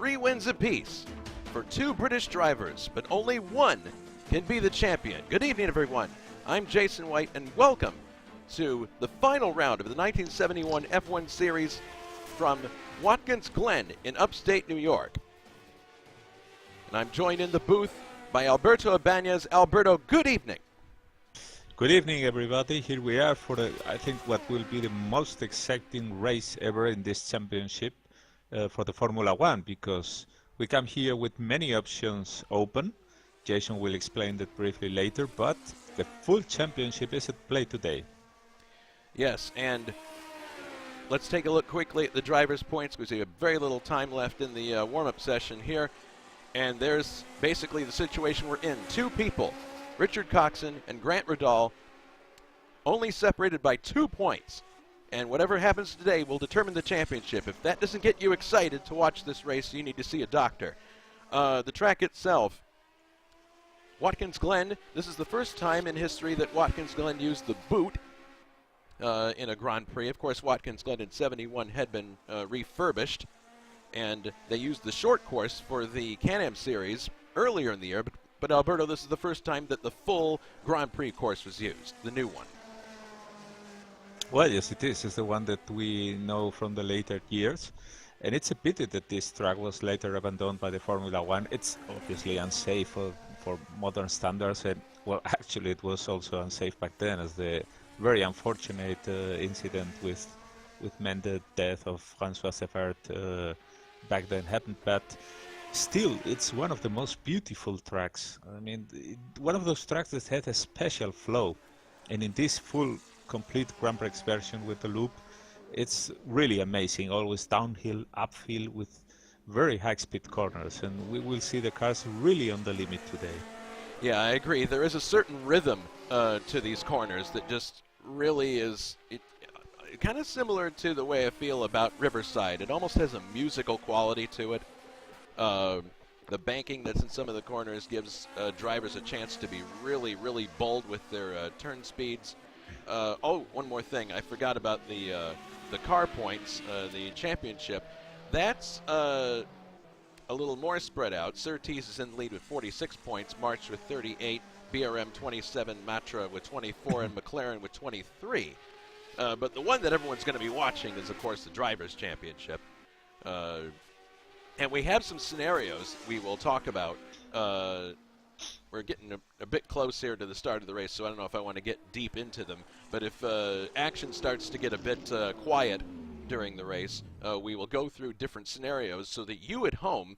3 wins apiece for 2 British drivers, but only one can be the champion. Good evening, everyone. I'm Jason White, and welcome to the final round of the 1971 F1 Series from Watkins, Glen in upstate New York. And I'm joined in the booth by Alberto Ibañez. Alberto, good evening. Good evening, everybody. Here we are for, I think, what will be the most exciting race ever in this championship for the Formula One, because we come here with many options open. Jason will explain that briefly later, but the full championship is at play today. Yes, and let's take a look quickly at the drivers' points because we have very little time left in the warm-up session here. And there's basically the situation we're in. 2 people, Richard Coxon and Grant Riddall, only separated by 2 points. And whatever happens today will determine the championship. If that doesn't get you excited to watch this race, you need to see a doctor. The track itself, Watkins Glen, this is the first time in history that Watkins Glen used the boot in a Grand Prix. Of course, Watkins Glen in 71 had been refurbished, and they used the short course for the Can-Am Series earlier in the year. But Alberto, this is the first time that the full Grand Prix course was used, the new one. Well, yes, it is. It's the one that we know from the later years. And it's a pity that this track was later abandoned by the Formula One. It's obviously unsafe for modern standards. And, well, actually, it was also unsafe back then, as the very unfortunate incident with the death of François Seffert back then happened. But still, it's one of the most beautiful tracks. I mean, one of those tracks that had a special flow. And in this full complete Grand Prix version with the loop, it's really amazing. Always downhill, uphill with very high-speed corners, and we will see the cars really on the limit today. Yeah, I agree. There is a certain rhythm to these corners that just really is kind of similar to the way I feel about Riverside. It almost has a musical quality to it. The banking that's in some of the corners gives drivers a chance to be really, really bold with their turn speeds. Oh, one more thing. I forgot about the car points, the championship. That's a little more spread out. Surtees is in the lead with 46 points, March with 38, BRM 27, Matra with 24, and McLaren with 23. But the one that everyone's going to be watching is, of course, the Drivers' Championship. And we have some scenarios we will talk about. We're getting a bit close here to the start of the race, so I don't know if I want to get deep into them. But if action starts to get a bit quiet during the race, we will go through different scenarios so that you at home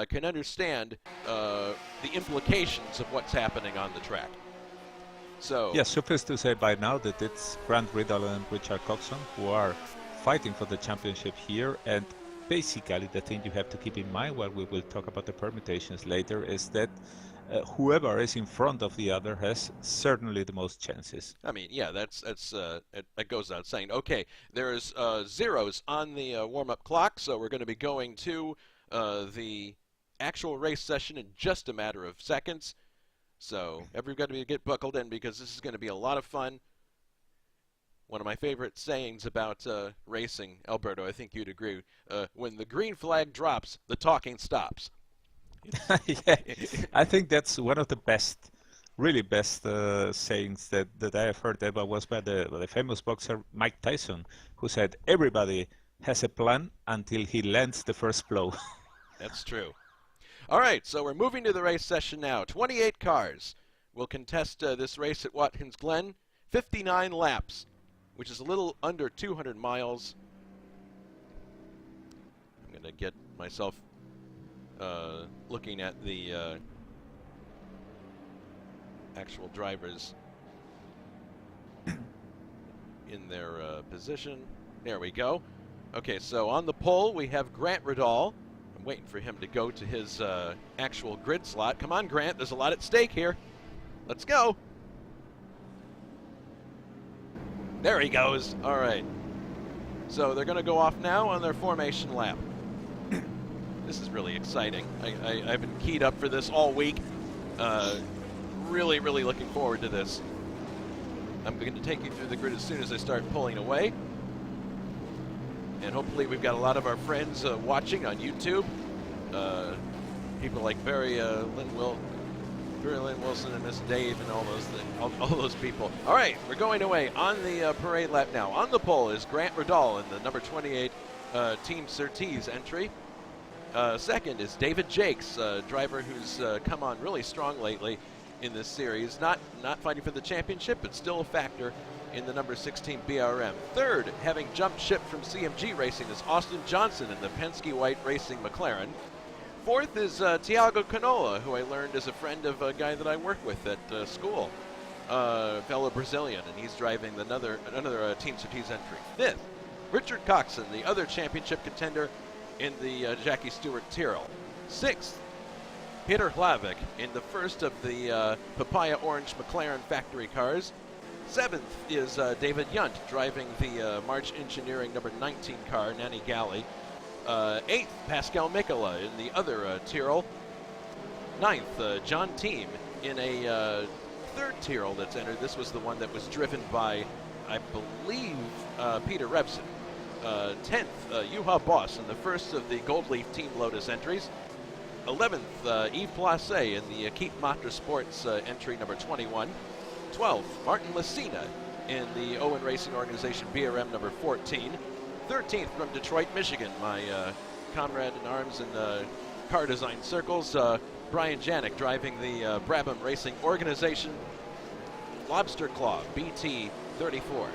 can understand the implications of what's happening on the track. So yes, suffice to say by now that it's Grant Riddall and Richard Coxon who are fighting for the championship here. And basically the thing you have to keep in mind while we will talk about the permutations later is that whoever is in front of the other has certainly the most chances. I mean, yeah, that goes without saying. Okay, there's zeros on the warm-up clock, so we're going to be going to the actual race session in just a matter of seconds. So everybody get buckled in because this is going to be a lot of fun. One of my favorite sayings about racing, Alberto, I think you'd agree, when the green flag drops, the talking stops. Yeah, I think that's one of the best, really best sayings that I have heard ever was by the famous boxer Mike Tyson, who said, everybody has a plan until he lands the first blow. That's true. All right, so we're moving to the race session now. 28 cars will contest this race at Watkins Glen, 59 laps, which is a little under 200 miles. I'm going to get myself looking at the actual drivers in their position. There we go. Okay, so on the pole we have Grant Riddall. I'm waiting for him to go to his actual grid slot. Come on, Grant, there's a lot at stake here. Let's go. There he goes. All right. So they're going to go off now on their formation lap. This is really exciting. I've been keyed up for this all week. Really, really looking forward to this. I'm going to take you through the grid as soon as I start pulling away. And hopefully we've got a lot of our friends watching on YouTube. People like Barry Lynn Wilson and Miss Dave and all those things, all those people. All right, we're going away on the parade lap now. On the pole is Grant Riddall in the number 28 Team Surtees entry. Second is David Jakes, a driver who's come on really strong lately in this series. Not fighting for the championship, but still a factor in the number 16 BRM. Third, having jumped ship from CMG Racing, is Austin Johnson in the Penske White Racing McLaren. Fourth is Tiago Canola, who I learned is a friend of a guy that I work with at school, fellow Brazilian, and he's driving another Team Surtees entry. Fifth, Richard Coxon, the other championship contender in the Jackie Stewart Tyrrell. Sixth, Peter Hlavik in the first of the Papaya Orange McLaren factory cars. Seventh is David Yunt driving the March Engineering number 19 car, Nanny Galley. Eighth, Pascal Mikola in the other Tyrrell. Ninth, John Team in a third Tyrrell that's entered. This was the one that was driven by, I believe, Peter Rebson. 10th, Juha Boss in the first of the Gold Leaf Team Lotus entries. 11th, Yves Placé in the Keep Motorsports entry number 21. 12th, Martin Lacina in the Owen Racing Organization BRM number 14. 13th from Detroit, Michigan, my comrade in arms in car design circles, Brian Janik driving the Brabham Racing Organization Lobster Claw BT 34.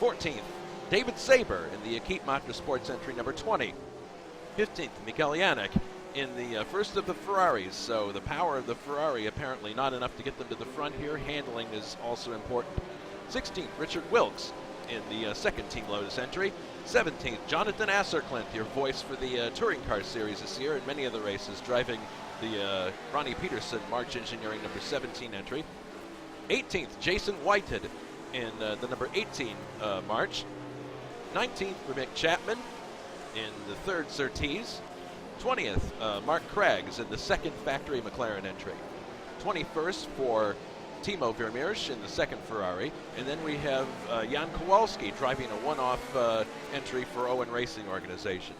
14th, David Saber in the Keep Motorsports entry number 20. 15th, Mikael Janik in the first of the Ferraris, so the power of the Ferrari apparently not enough to get them to the front here. Handling is also important. 16th, Richard Wilkes in the second Team Lotus entry. 17th, Jonathan Asserklint, your voice for the Touring Car Series this year in many of the races, driving the Ronnie Peterson March Engineering number 17 entry. 18th, Jason Whitehead in the number 18 March. 19th, Mick Chapman in the third Surtees. 20th, Mark Craggs in the second factory McLaren entry. 21st for Timo Vermeersch in the second Ferrari. And then we have Jan Kowalski driving a one-off entry for Owen Racing Organization.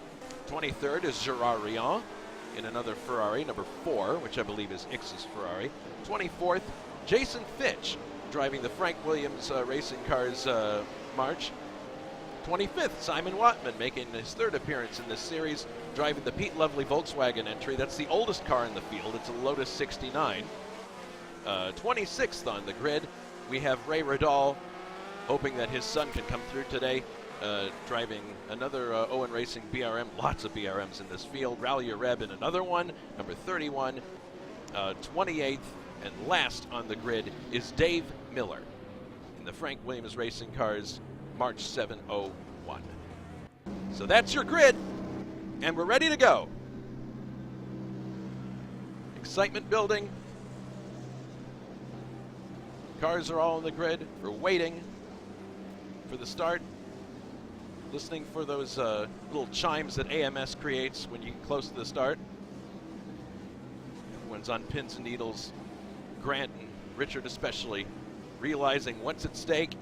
23rd is Gerard Rion in another Ferrari, number 4, which I believe is Ix's Ferrari. 24th, Jason Fitch driving the Frank Williams Racing Cars March. 25th, Simon Wattman making his third appearance in this series, driving the Pete Lovely Volkswagen entry. That's the oldest car in the field. It's a Lotus 69. 26th on the grid, we have Ray Riddall, hoping that his son can come through today, driving another Owen Racing BRM. Lots of BRMs in this field. Rally Reb in another one, number 31. 28th, and last on the grid is Dave Miller in the Frank Williams Racing Cars March 701. So that's your grid, and we're ready to go. Excitement building. Cars are all on the grid. We're waiting for the start, listening for those little chimes that AMS creates when you get close to the start. Everyone's on pins and needles. Grant and Richard especially, realizing what's at stake.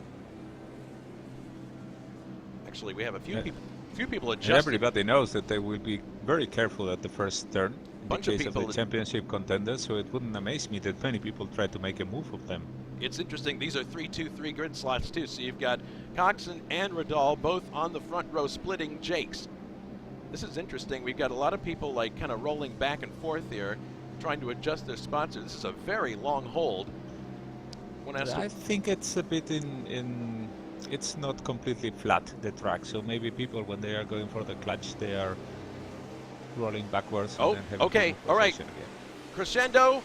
Actually, we have a few people adjusting. Everybody knows that they will be very careful at the first turn in the case of the championship contenders, so it wouldn't amaze me that many people try to make a move of them. It's interesting. These are 3-2-3 grid slots, too. So you've got Coxon and Riddall both on the front row splitting Jakes. This is interesting. We've got a lot of people like kind of rolling back and forth here, trying to adjust their spots. This is a very long hold. I think it's a bit it's not completely flat, the track, so maybe people, when they are going for the clutch, they are rolling backwards. Oh, and then okay, all right. again. Crescendo,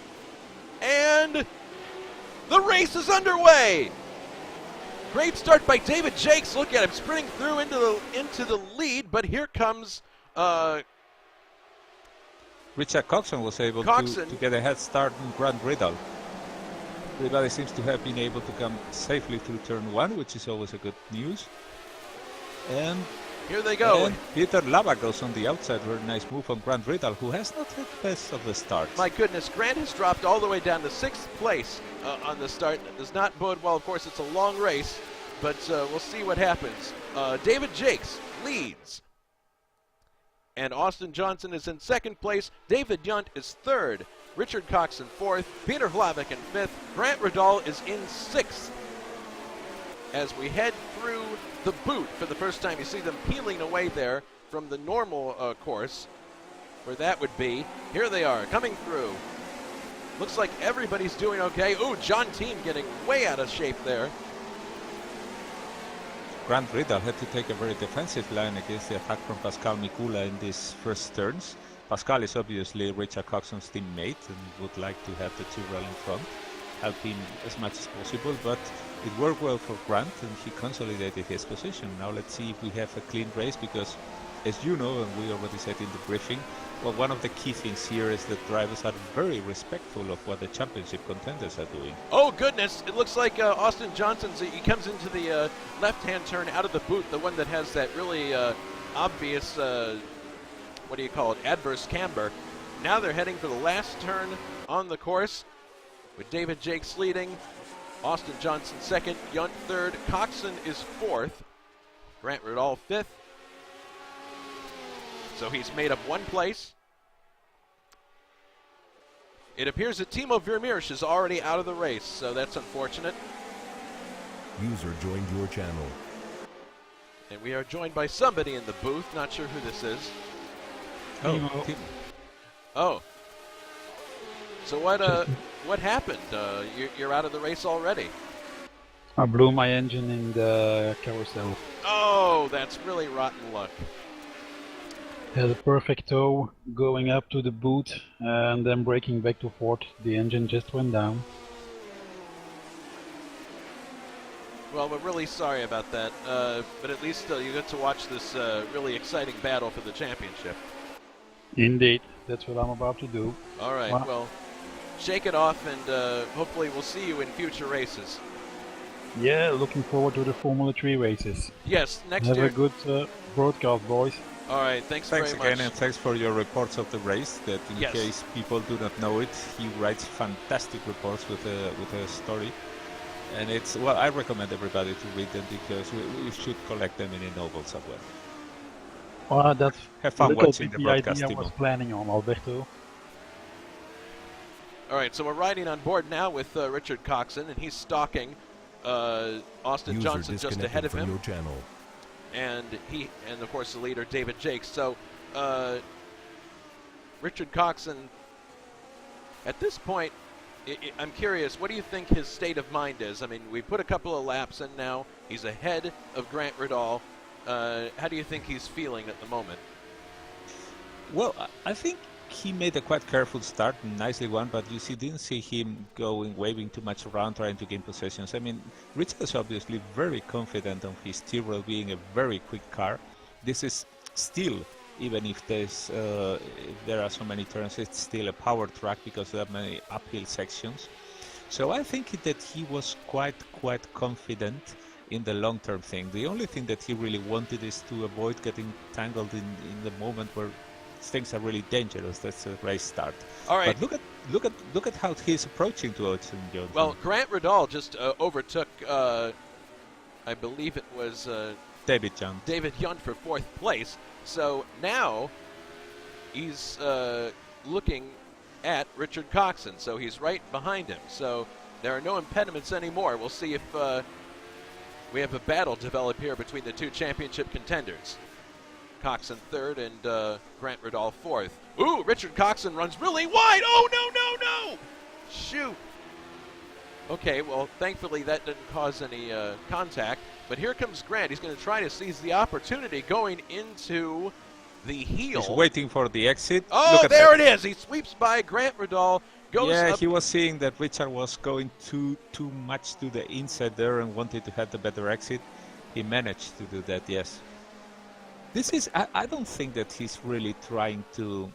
and the race is underway. Great start by David Jakes. Look at him sprinting through into the lead, but here comes Richard Coxon was able to get a head start in Grant Riddall. Everybody seems to have been able to come safely through turn 1, which is always a good news. And here they go. And Peter Lava goes on the outside. Very nice move on Grant Riddall, who has not had the best of the starts. My goodness, Grant has dropped all the way down to 6th place on the start. That does not bode well. Of course, it's a long race, but we'll see what happens. David Jakes leads. and Austin Johnson is in second place. David Yunt is third. Richard Coxon fourth. Peter Hlavik in fifth. Grant Riddall is in sixth. As we head through the boot for the first time, you see them peeling away there from the normal course, where that would be. Here they are, coming through. Looks like everybody's doing okay. Ooh, John Team getting way out of shape there. Grant Riddall had to take a very defensive line against the attack from Pascal Mikula in these first turns. Pascal is obviously Richard Coxon's teammate and would like to have the Tyrrell in front, help him as much as possible, but it worked well for Grant and he consolidated his position. Now let's see if we have a clean race, because as you know, and we already said in the briefing, well, one of the key things here is that drivers are very respectful of what the championship contenders are doing. Oh goodness, it looks like Austin Johnson's, he comes into the left-hand turn out of the boot, the one that has that really obvious, what do you call it, adverse camber. Now they're heading for the last turn on the course, with David Jakes leading, Austin Johnson second, Yunt third, Coxon is fourth, Grant Riddall fifth. So he's made up one place. It appears that Timo Vermeersch is already out of the race, so that's unfortunate. User joined your channel. And we are joined by somebody in the booth. Not sure who this is. Oh, Oh. So what happened? You're out of the race already. I blew my engine in the carousel. Oh, that's really rotten luck. Had a perfect tow going up to the boot and then braking back to fourth. The engine just went down. Well, we're really sorry about that, but at least you get to watch this really exciting battle for the championship. Indeed, that's what I'm about to do. All right, well, shake it off, and hopefully we'll see you in future races. Yeah, looking forward to the Formula 3 races. Yes, next Have year. a good broadcast, boys. All right, thanks very much. Thanks again, and thanks for your reports of the race. That in Yes. case people do not know it, he writes fantastic reports with a story, and it's, well, I recommend everybody to read them, because we should collect them in a novel somewhere. That's Have fun little watching bit the the idea broadcast, I was Timo. planning on, Alberto. All right, so we're riding on board now with Richard Coxon, and he's stalking Austin User Johnson just ahead disconnected of from him. your channel. And of course the leader David Jakes. So Richard Coxon, at this point, I'm curious, what do you think his state of mind is? I mean, we put a couple of laps in now. He's ahead of Grant Riddall. How do you think he's feeling at the moment? Well, I think he made a quite careful start, nicely won, but you didn't see him waving too much around, trying to gain possessions. I mean, Richard is obviously very confident of his Tyrrell being a very quick car. This is still, even if there are so many turns, it's still a power track because there are many uphill sections. So I think that he was quite confident in the long-term thing. The only thing that he really wanted is to avoid getting tangled in the moment where things are really dangerous. That's a race start. All right. But look at how he's approaching to Austin Johnson. Well, Grant Riddall just overtook, I believe it was David Yunt for fourth place. So now he's looking at Richard Coxon. So he's right behind him. So there are no impediments anymore. We'll see if we have a battle develop here between the two championship contenders. Coxon third and Grant Riddall fourth. Ooh, Richard Coxon runs really wide. Oh, no. Shoot. Okay, well, thankfully that didn't cause any contact. But here comes Grant. He's going to try to seize the opportunity going into the heel. He's waiting for the exit. Oh, there it is. He sweeps by Grant Riddall. Yeah, he was seeing that Richard was going too much to the inside there and wanted to have the better exit. He managed to do that, yes. This is, I don't think that he's really trying to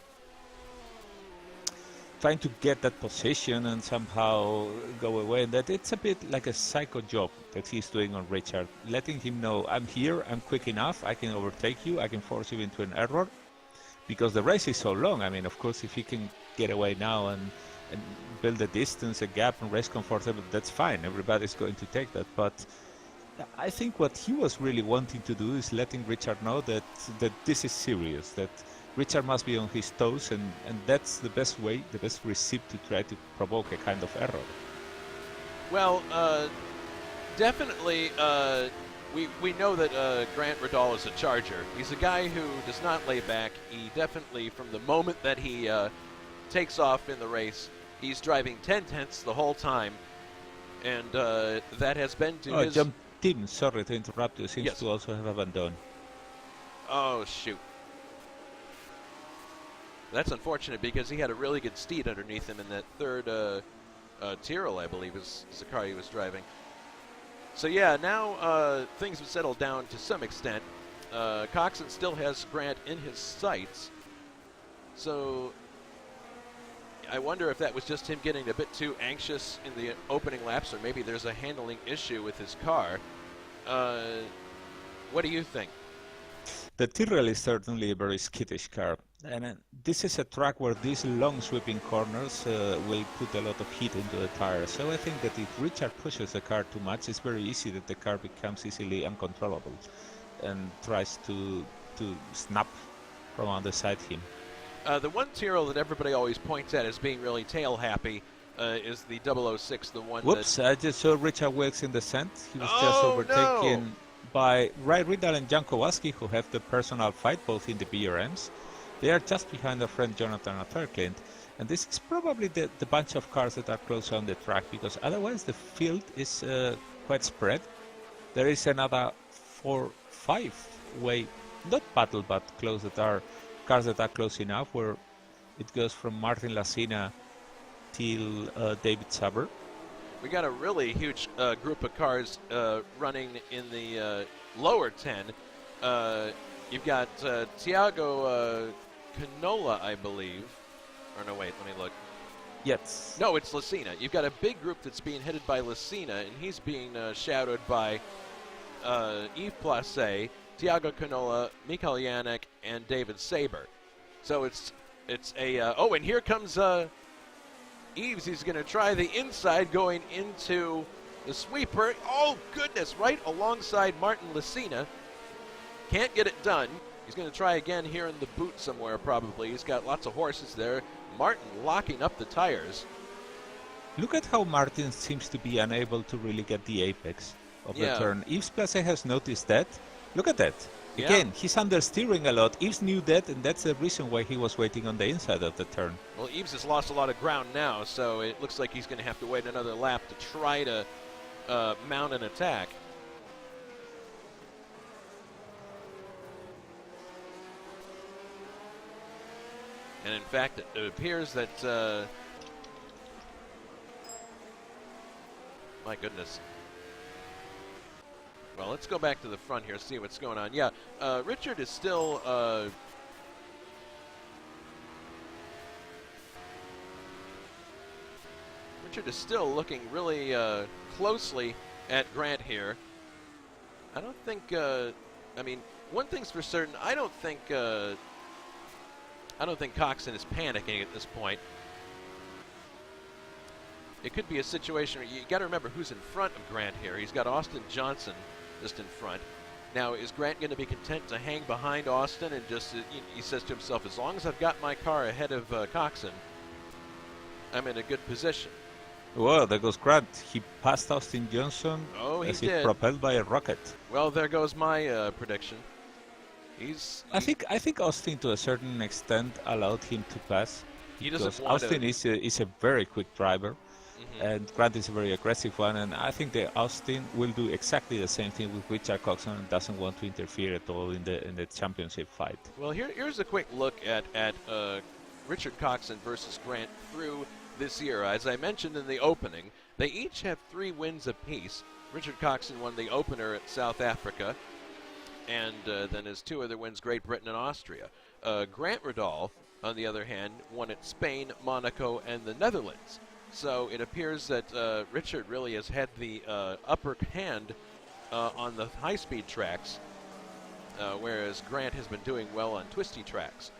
get that position and somehow go away. And that it's a bit like a psycho job that he's doing on Richard, letting him know, I'm here, I'm quick enough, I can overtake you, I can force you into an error, because the race is so long. I mean, of course, if he can get away now and build a distance, a gap, and race comfortable, that's fine. Everybody's going to take that. But I think what he was really wanting to do is letting Richard know that this is serious, that Richard must be on his toes, and that's the best way, the best recipe to try to provoke a kind of error. Well, definitely, we know that Grant Riddall is a charger. He's a guy who does not lay back. He definitely, from the moment that he takes off in the race, he's driving 10/10 the whole time, and that has been to his... John Tim, sorry to interrupt you, seems Yes. to also have abandoned. Oh, shoot. That's unfortunate because he had a really good steed underneath him in that third Tyrrell, I believe, is the car he was driving. So yeah, now things have settled down to some extent. Coxon still has Grant in his sights. So I wonder if that was just him getting a bit too anxious in the opening laps, or maybe there's a handling issue with his car. What do you think? The Tyrrell is certainly a very skittish car, and this is a track where these long sweeping corners will put a lot of heat into the tires. So I think that if Richard pushes the car too much, it's very easy that the car becomes easily uncontrollable and tries to snap from underside him. The one Tyrrell that everybody always points at as being really tail happy is the 006, the one Whoops, that... I just saw Richard Wilkes in the scent. He was just Oh, overtaken by Ray Riddle and Jan Kowalski, who have the personal fight both in the BRMs. They are just behind their friend Jonathan Atterclint, and this is probably the bunch of cars that are close on the track, because otherwise the field is quite spread. There is another 4-5 way, not battle, but close, that are cars that are close enough, where it goes from Martin Lasina till David Saber. We got a really huge group of cars running in the lower 10. You've got Tiago Canola, I believe. Or no, wait, let me look. Yes. No, it's Lasina. You've got a big group that's being headed by Lasina, and he's being shadowed by Yves Placé, Tiago Canola, Mikael Yannick, and David Saber. So it's a... oh, and here comes... Eves, he's going to try the inside going into the sweeper. Oh, goodness, right alongside Martin Lasina. Can't get it done. He's going to try again here in the boot somewhere, probably. He's got lots of horses there. Martin locking up the tires. Look at how Martin seems to be unable to really get the apex of the turn. Yves Placé has noticed that. Look at that. Again, he's understeering a lot. Yves knew that, and that's the reason why he was waiting on the inside of the turn. Well, Yves has lost a lot of ground now, so it looks like he's going to have to wait another lap to try to mount an attack. And in fact, it appears that... my goodness. Well, let's go back to the front here, see what's going on. Yeah, Richard is still... Richard is still looking really closely at Grant here. I don't think... I mean, one thing's for certain. I don't think Coxon is panicking at this point. It could be a situation where you got to remember who's in front of Grant here. He's got Austin Johnson just in front. Now, is Grant going to be content to hang behind Austin and just, he says to himself, as long as I've got my car ahead of Coxon, I'm in a good position. Well, there goes Grant. He passed Austin Johnson as if propelled by a rocket. Well, there goes my prediction. I think Austin, to a certain extent, allowed him to pass. He doesn't because want Austin is a very quick driver. And Grant is a very aggressive one, and I think that Austin will do exactly the same thing with Richard Coxon and doesn't want to interfere at all in the championship fight. Well, here's a quick look at Richard Coxon versus Grant through this year. As I mentioned in the opening, they each have 3 wins apiece. Richard Coxon won the opener at South Africa, and then his 2 other wins, Great Britain and Austria. Grant Riddall, on the other hand, won at Spain, Monaco, and the Netherlands. So it appears that Richard really has had the upper hand on the high-speed tracks, whereas Grant has been doing well on twisty tracks.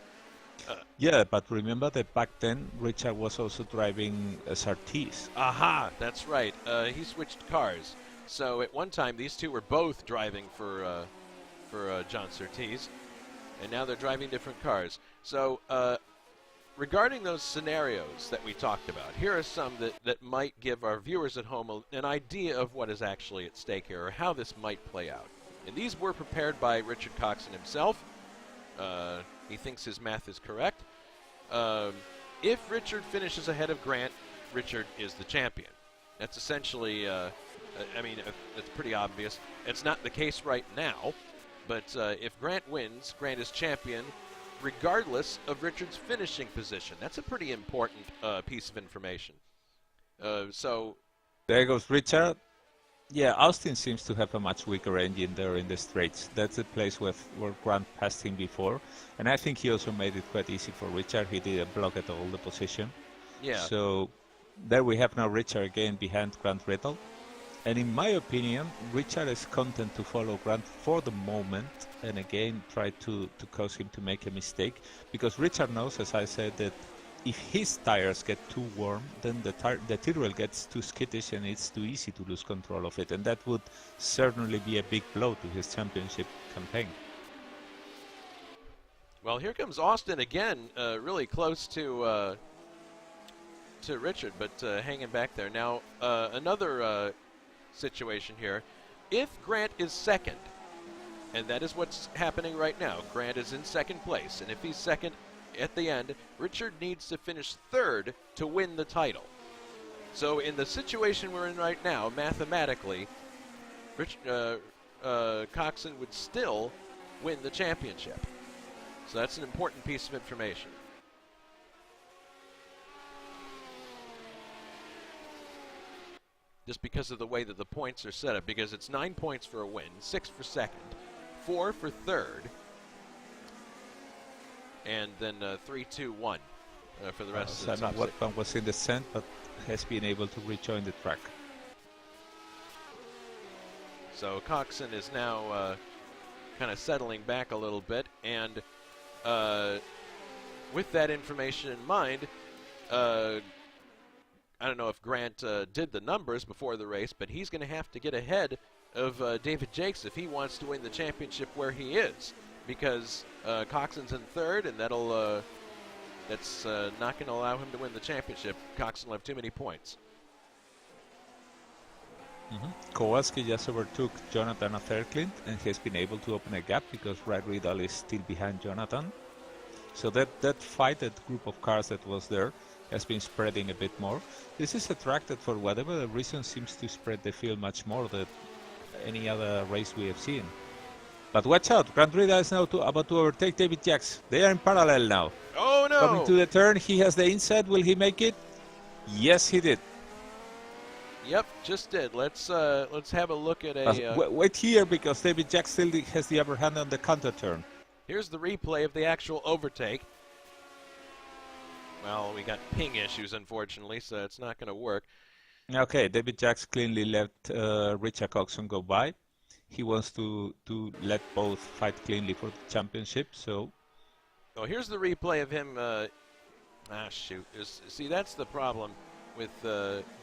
Yeah, but remember that back then Richard was also driving SRTs. Aha, that's right. He switched cars. So at one time these two were both driving for John Surtees, and now they're driving different cars. So, regarding those scenarios that we talked about, here are some that might give our viewers at home an idea of what is actually at stake here, or how this might play out. And these were prepared by Richard Coxon himself. He thinks his math is correct. If Richard finishes ahead of Grant, Richard is the champion. That's essentially, it's pretty obvious. It's not the case right now, but if Grant wins, Grant is champion, regardless of Richard's finishing position. That's a pretty important piece of information. So there goes Richard. Yeah, Austin seems to have a much weaker engine there in the straights. That's the place where Grant passed him before. And I think he also made it quite easy for Richard. He didn't block at all the position. Yeah. So there we have now Richard again behind Grant Riddle. And in my opinion, Richard is content to follow Grant for the moment and again try to cause him to make a mistake. Because Richard knows, as I said, that if his tires get too warm, then the Tyrrell gets too skittish and it's too easy to lose control of it. And that would certainly be a big blow to his championship campaign. Well, here comes Austin again, really close to Richard, but hanging back there. Now, another situation here. If Grant is second, and that is what's happening right now, Grant is in second place, and if he's second at the end, Richard needs to finish third to win the title. So in the situation we're in right now, mathematically, Coxon would still win the championship. So that's an important piece of information. Just because of the way that the points are set up, because it's 9 points for a win, 6 for second, 4 for third, and then 3, 2, 1 for the rest of the top six. Watkins was in descent, but has been able to rejoin the track. So Coxon is now kind of settling back a little bit, and with that information in mind, I don't know if Grant did the numbers before the race, but he's going to have to get ahead of David Jakes if he wants to win the championship where he is, because Coxon's in third, and that's not going to allow him to win the championship. Coxon will have too many points. Kowalski just overtook Jonathan Atherclint and has been able to open a gap because Brad Riddle is still behind Jonathan. So that fight, that group of cars that was there, has been spreading a bit more. This is a track that for whatever the reason seems to spread the field much more than any other race we have seen. But watch out, Grant Riddle is now about to overtake David Jakes. They are in parallel now. Oh no! Coming to the turn, he has the inside. Will he make it? Yes, he did. Yep, just did. Let's have a look at a... wait here, because David Jakes still has the upper hand on the counter turn. Here's the replay of the actual overtake. Well, we got ping issues, unfortunately, so it's not going to work. Okay, David Jakes cleanly let Richard Coxon go by. He wants to let both fight cleanly for the championship, so... Oh, here's the replay of him... shoot. See, that's the problem with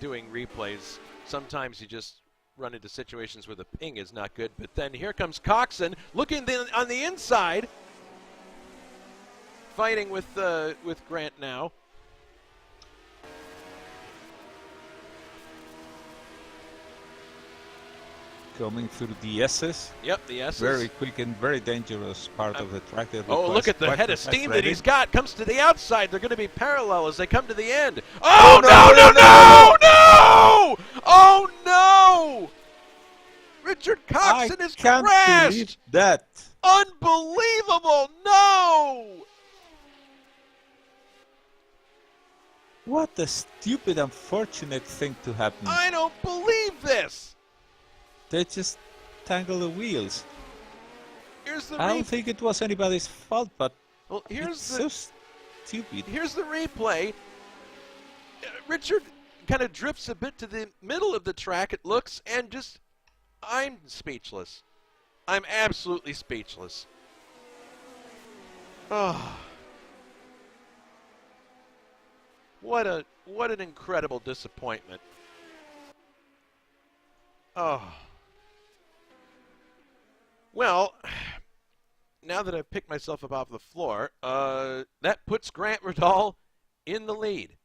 doing replays. Sometimes you just run into situations where the ping is not good, but then here comes Coxon looking on the inside, fighting with Grant now. Coming through the S's. Yep, the S's. Very quick and very dangerous part of the track. Oh, look at the head of steam that he's got. Comes to the outside. They're going to be parallel as they come to the end. Oh, no! Oh, no! Richard Coxon is crashed. I can't believe that. Unbelievable! No! What a stupid, unfortunate thing to happen. I don't believe this. They just tangle the wheels. Here's the I don't think it was anybody's fault, but it's so stupid. Here's the replay. Richard kind of drifts a bit to the middle of the track, it looks, and just, I'm speechless. I'm absolutely speechless. Oh. What an incredible disappointment. Oh. Well, now that I've picked myself up off the floor, that puts Grant Riddall in the lead.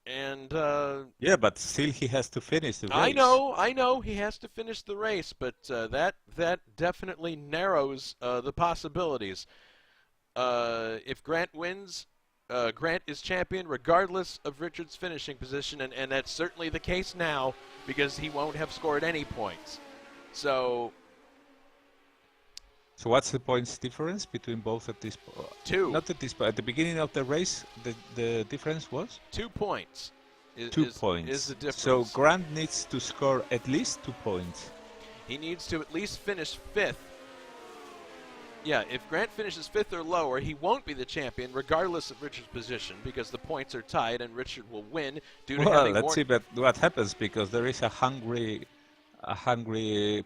And yeah, but still he has to finish the race. I know, he has to finish the race, but that definitely narrows the possibilities. If Grant wins, Grant is champion regardless of Richard's finishing position, and that's certainly the case now because he won't have scored any points. So what's the points difference between both at this point? 2. Not at this point. At the beginning of the race, the difference was? 2 points. 2 points. Is the difference. So Grant needs to score at least 2 points. He needs to at least finish 5th. Yeah, if Grant finishes 5th or lower, he won't be the champion regardless of Richard's position because the points are tied and Richard will win due to having more... let's see what happens because there is a hungry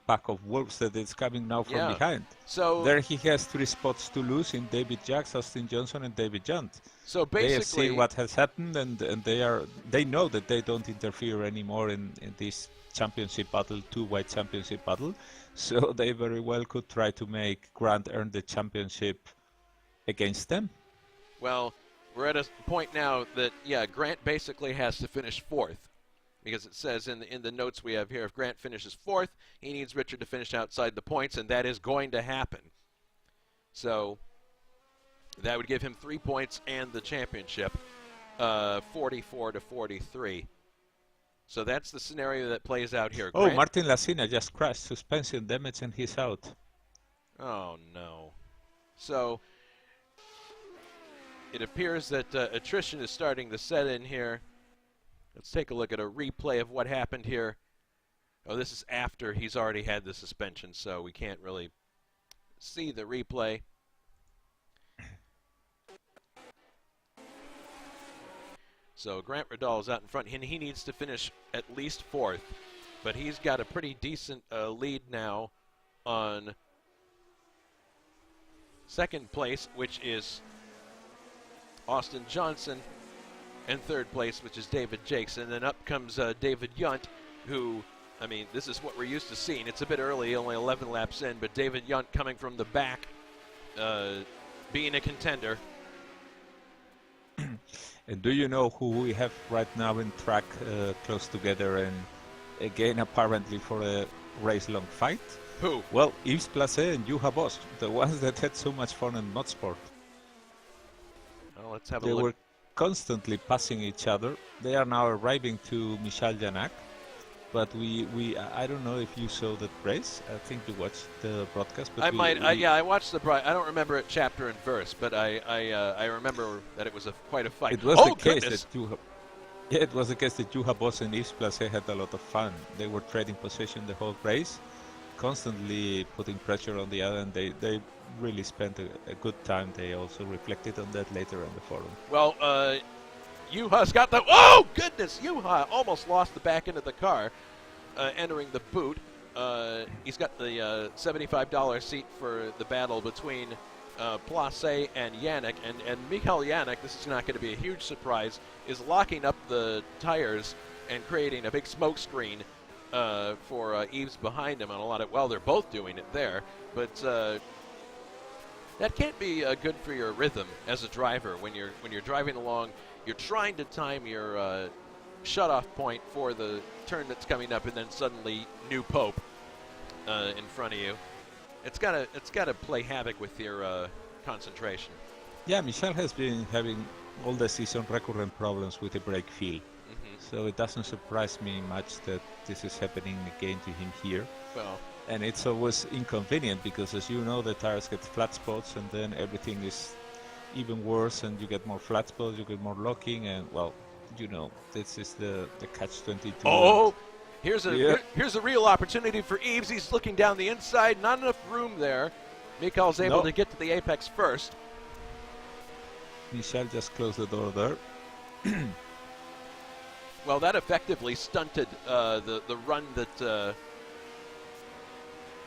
pack of wolves that is coming now from behind. So there he has 3 spots to lose in David Jacks, Austin Johnson, and David Junt. So basically, they have seen what has happened, and they know that they don't interfere anymore in this championship battle, 2-wide championship battle. So they very well could try to make Grant earn the championship against them. Well, we're at a point now that Grant basically has to finish 4th. Because it says in the notes we have here, if Grant finishes 4th, he needs Richard to finish outside the points, and that is going to happen. So that would give him 3 points and the championship, 44-43. So that's the scenario that plays out here. Oh, Martin Lasina just crashed, suspension damage, and he's out. Oh, no. So it appears that attrition is starting to set in here. Let's take a look at a replay of what happened here. Oh, this is after he's already had the suspension, so we can't really see the replay. So Grant Riddall is out in front, and he needs to finish at least 4th. But he's got a pretty decent lead now on 2nd place, which is Austin Johnson. And 3rd place, which is David Jakes. And then up comes David Yunt, who, I mean, this is what we're used to seeing. It's a bit early, only 11 laps in, but David Yunt coming from the back, being a contender. And do you know who we have right now in track close together and again apparently for a race-long fight? Who? Well, Yves Placé and Juha Bosch, the ones that had so much fun in Motorsport. Well, let's have a look. look. They were constantly passing each other. They are now arriving to Michel Janak, but I don't know if you saw that race. I think you watched the broadcast. But I watched the broadcast. I don't remember it chapter and verse, but I remember that it was quite a fight. It was the case that it was the case that Juha Bosch and Yves Placé had a lot of fun. They were trading position the whole race, constantly putting pressure on the other, and they really spent a good time. They also reflected on that later on the forum. Well, Juha's got the... Oh, goodness! Juha almost lost the back end of the car entering the boot. He's got the $75 seat for the battle between Placé and Yannick. And Michael Yannick, this is not going to be a huge surprise, is locking up the tires and creating a big smoke screen for Yves behind him on a lot of... Well, they're both doing it there, but... that can't be good for your rhythm as a driver when you're driving along. You're trying to time your shutoff point for the turn that's coming up, and then suddenly new Pope in front of you. It's gotta play havoc with your concentration. Yeah, Michel has been having all the season recurrent problems with the brake feel, so it doesn't surprise me much that this is happening again to him here. Well. And it's always inconvenient because, as you know, the tires get flat spots, and then everything is even worse, and you get more flat spots, you get more locking, and well, you know, this is the catch-22. Oh, here's a real opportunity for Yves. He's looking down the inside, not enough room there. Michal's able to get to the apex first. Michel just closed the door there. Well, that effectively stunted the run that.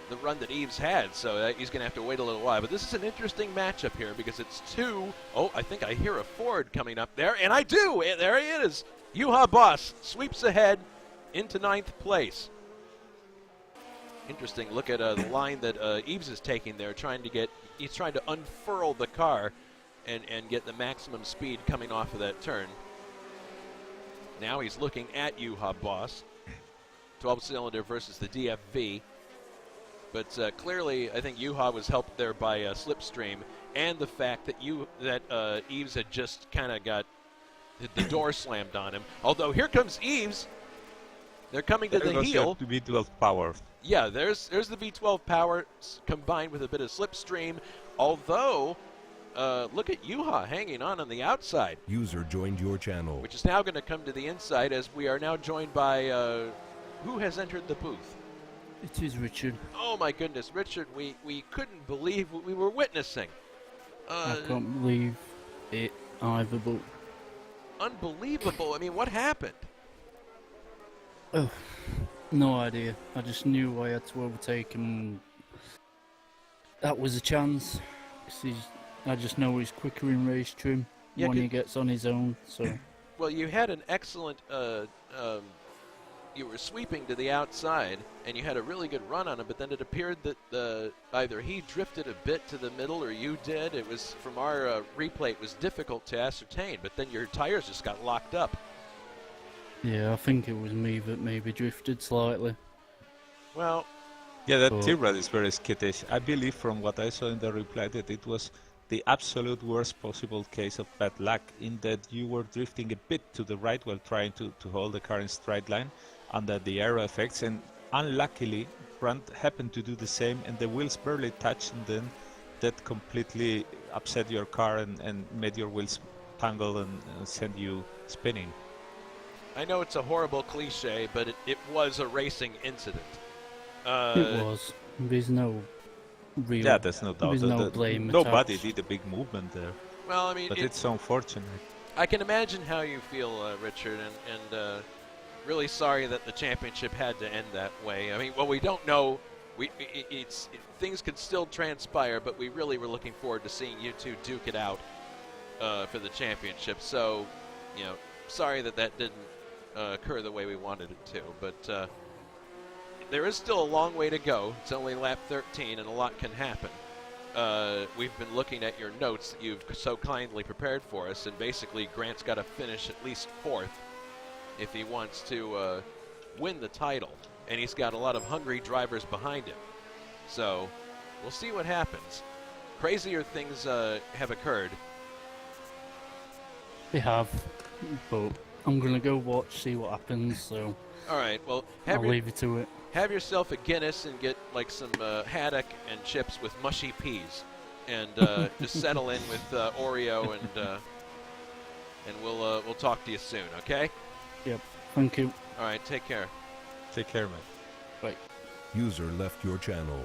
The run that Yves had, so he's going to have to wait a little while. But this is an interesting matchup here because it's two. Oh, I think I hear a Ford coming up there, and I do. There he is. Juha Bosch sweeps ahead into 9th place. Interesting. Look at the line that Eves is taking there, he's trying to unfurl the car and get the maximum speed coming off of that turn. Now he's looking at Juha Boss. 12-cylinder versus the DFV. But clearly, I think Juha was helped there by Slipstream and the fact that Eves had just kind of got the door slammed on him. Although here comes Eves. They're coming to the heel. To V12 power. Yeah, there's the V12 power combined with a bit of Slipstream. Although, look at Juha hanging on the outside. User joined your channel. Which is now going to come to the inside as we are now joined by who has entered the booth? It is Richard. Oh my goodness, Richard, we couldn't believe what we were witnessing. I can't believe it either, but... Unbelievable. I mean, what happened? Oh, no idea. I just knew I had to overtake him. That was a chance. 'Cause I just know he's quicker in race trim when he gets on his own. So. Well, you had an excellent. You were sweeping to the outside, and you had a really good run on him. But then it appeared that either he drifted a bit to the middle, or you did. It was from our replay. It was difficult to ascertain. But then your tires just got locked up. Yeah, I think it was me that maybe drifted slightly. Well, yeah, that T-Rod is very skittish. I believe from what I saw in the replay that it was the absolute worst possible case of bad luck, in that you were drifting a bit to the right while trying to hold the car in straight line under the aero effects, and unluckily Brandt happened to do the same, and the wheels barely touched, and then that completely upset your car and made your wheels tangle and send you spinning. I know it's a horrible cliche, but it was a racing incident. It was. There's no real... Yeah, there's no doubt. There's no blame Nobody attached. did a big movement there. Well, I mean... But it's unfortunate. I can imagine how you feel, Richard, and really sorry that the championship had to end that way. I mean, well, we don't know. Things could still transpire, but we really were looking forward to seeing you two duke it out for the championship. So, sorry that didn't occur the way we wanted it to, but there is still a long way to go. It's only lap 13 and a lot can happen. We've been looking at your notes that you've so kindly prepared for us, and basically Grant's got to finish at least 4th if he wants to win the title, and he's got a lot of hungry drivers behind him. So we'll see what happens. Crazier things have occurred. They have, but I'm going to go watch, see what happens, so... All right, well, I'll leave it to it. Have yourself a Guinness and get like some haddock and chips with mushy peas, and just settle in with Oreo, and we'll talk to you soon, okay? Yep, thank you. All right, take care. Take care, man. Bye. User left your channel.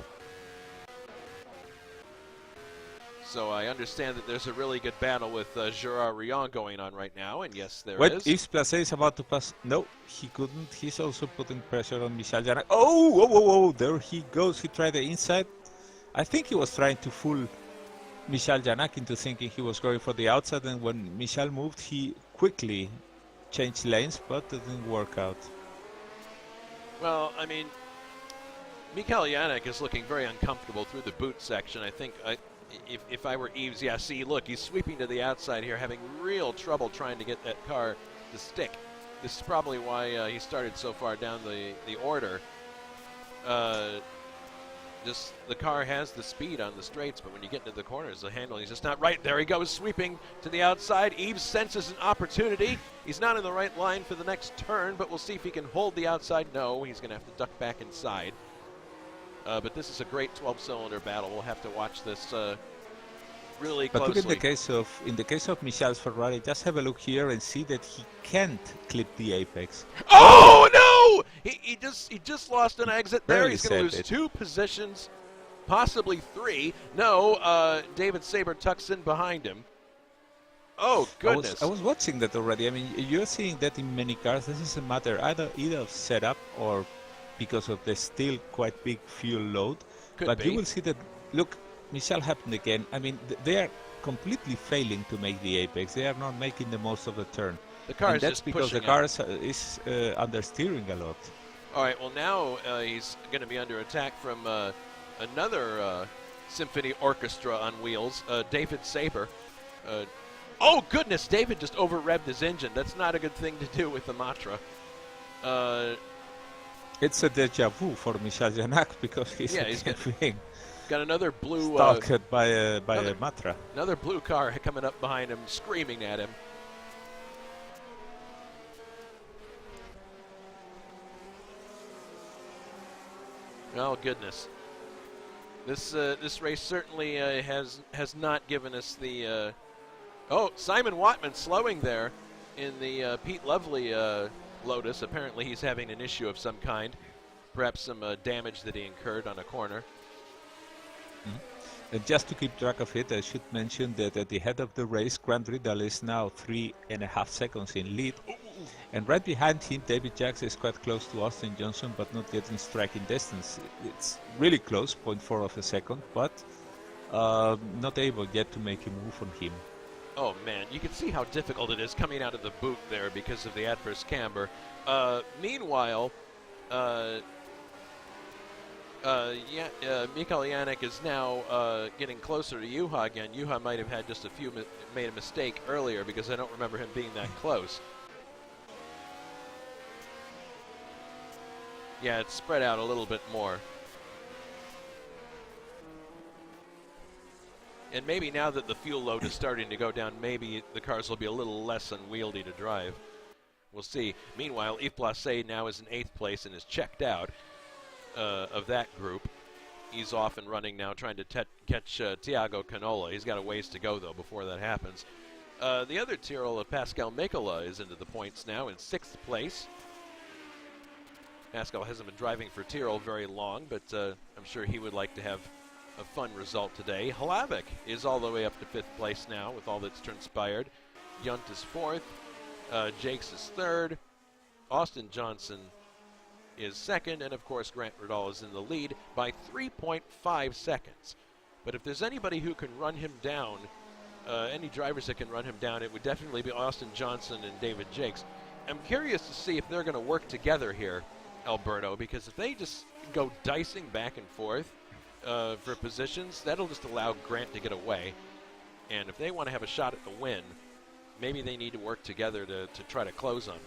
So I understand that there's a really good battle with Gerard Rion going on right now, and yes, there Wait, is. Yves Placé is about to pass. No, he couldn't. He's also putting pressure on Michel Janac. Oh, there he goes. He tried the inside. I think he was trying to fool Michel Janac into thinking he was going for the outside, and when Michel moved, he quickly changed lanes, but it didn't work out. Well, I mean, Michal Janac is looking very uncomfortable through the boot section. I think if I were Yves, yeah, see, look, he's sweeping to the outside here, having real trouble trying to get that car to stick. This is probably why he started so far down the order. Just the car has the speed on the straights, but when you get into the corners, the handling's just not right. There he goes, sweeping to the outside. Yves senses an opportunity. He's not in the right line for the next turn, but we'll see if he can hold the outside. No, he's going to have to duck back inside. But this is a great 12-cylinder battle. We'll have to watch this really closely. But look, in the case of Michel's Ferrari, just have a look here and see that he can't clip the apex. Oh no! He just lost an exit there. Barely He's going to lose 2 positions, possibly 3. No, David Saber tucks in behind him. Oh goodness! I was watching that already. I mean, you're seeing that in many cars. This is a matter either of setup or because of the still quite big fuel load. But you will see that, look, Michel happened again. I mean, they are completely failing to make the apex. They are not making the most of the turn. The car is that's just because the pushing car out. is understeering a lot. All right, well, now he's going to be under attack from another symphony orchestra on wheels, David Saber. Oh, goodness, David just over-revved his engine. That's not a good thing to do with the Matra. It's a deja vu for Michel Janak because he's being got another blue stalked by a Matra. Another blue car coming up behind him, screaming at him. Oh goodness, this race certainly has not given us the. Oh, Simon Wattman slowing there in the Pete Lovely Lotus. Apparently he's having an issue of some kind, perhaps some damage that he incurred on a corner. And just to keep track of it, I should mention that at the head of the race, Grant Riddle is now 3.5 seconds in lead. And right behind him, David Jacks is quite close to Austin Johnson, but not yet in striking distance. It's really close, 0.4 of a second, but not able yet to make a move on him. Oh man, you can see how difficult it is coming out of the boot there because of the adverse camber. Meanwhile, Mikael Yannick is now getting closer to Juha again. Juha might have had just made a mistake earlier because I don't remember him being that close. Yeah, it's spread out a little bit more. And maybe now that the fuel load is starting to go down, maybe the cars will be a little less unwieldy to drive. We'll see. Meanwhile, Yves Blassé now is in 8th place and is checked out of that group. He's off and running now, trying to catch Thiago Canola. He's got a ways to go, though, before that happens. The other Tyrrell, Pascal Mikola, is into the points now in 6th place. Pascal hasn't been driving for Tyrrell very long, but I'm sure he would like to have a fun result today. Hlavik is all the way up to 5th place now with all that's transpired. Yunt is 4th. Jakes is 3rd. Austin Johnson is 2nd. And, of course, Grant Riddle is in the lead by 3.5 seconds. But if there's anybody who can run him down, any drivers that can run him down, it would definitely be Austin Johnson and David Jakes. I'm curious to see if they're going to work together here, Alberto, because if they just go dicing back and forth for positions, that'll just allow Grant to get away. And if they want to have a shot at the win, maybe they need to work together to try to close on.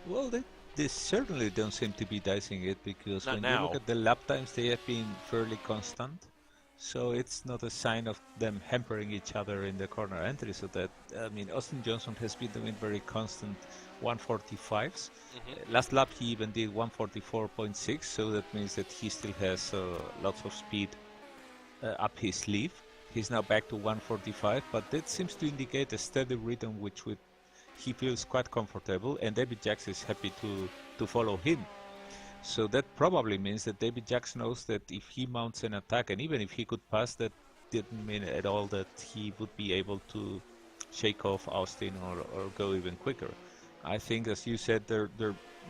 Well, they certainly don't seem to be dicing it because Not when now. you look at the lap times, they have been fairly constant. So it's not a sign of them hampering each other in the corner entry. So that, I mean, Austin Johnson has been doing very constant 145s. Last lap he even did 144.6, so that means that he still has lots of speed up his sleeve. He's now back to 145, but that seems to indicate a steady rhythm which he feels quite comfortable, and David Jacks is happy to follow him. So that probably means that David Jacks knows that if he mounts an attack, and even if he could pass, that didn't mean at all that he would be able to shake off Austin or go even quicker. I think, as you said, their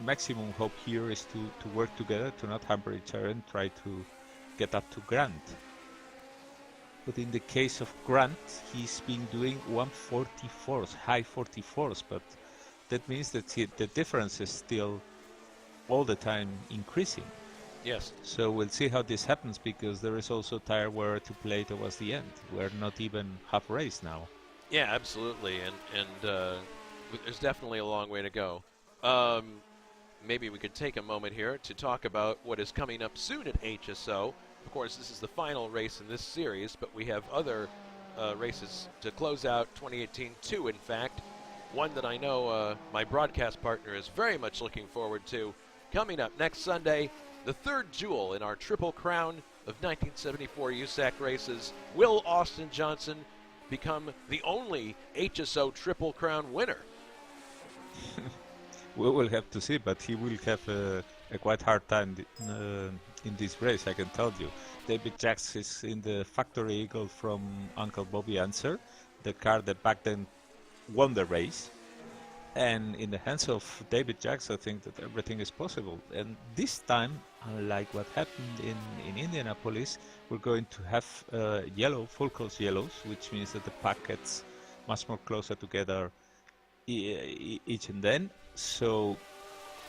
maximum hope here is to work together, to not hamper each other and try to get up to Grant. But in the case of Grant, he's been doing 144s, high 44s, but that means that the difference is still all the time increasing. Yes. So we'll see how this happens, because there is also tire wear to play towards the end. We're not even half race now. Yeah, absolutely, and there's definitely a long way to go. Maybe we could take a moment here to talk about what is coming up soon at HSO. Of course, this is the final race in this series, but we have other races to close out 2018, two in fact. One that I know my broadcast partner is very much looking forward to. Coming up next Sunday, the third jewel in our Triple Crown of 1974 USAC races. Will Austin Johnson become the only HSO Triple Crown winner? We will have to see, but he will have a quite hard time in this race, I can tell you. David Jacks is in the factory Eagle from Uncle Bobby Answer, the car that back then won the race. And in the hands of David Jacks, I think that everything is possible. And this time, unlike what happened in Indianapolis, we're going to have yellow, full course yellows, which means that the pack gets much more closer together each and then. So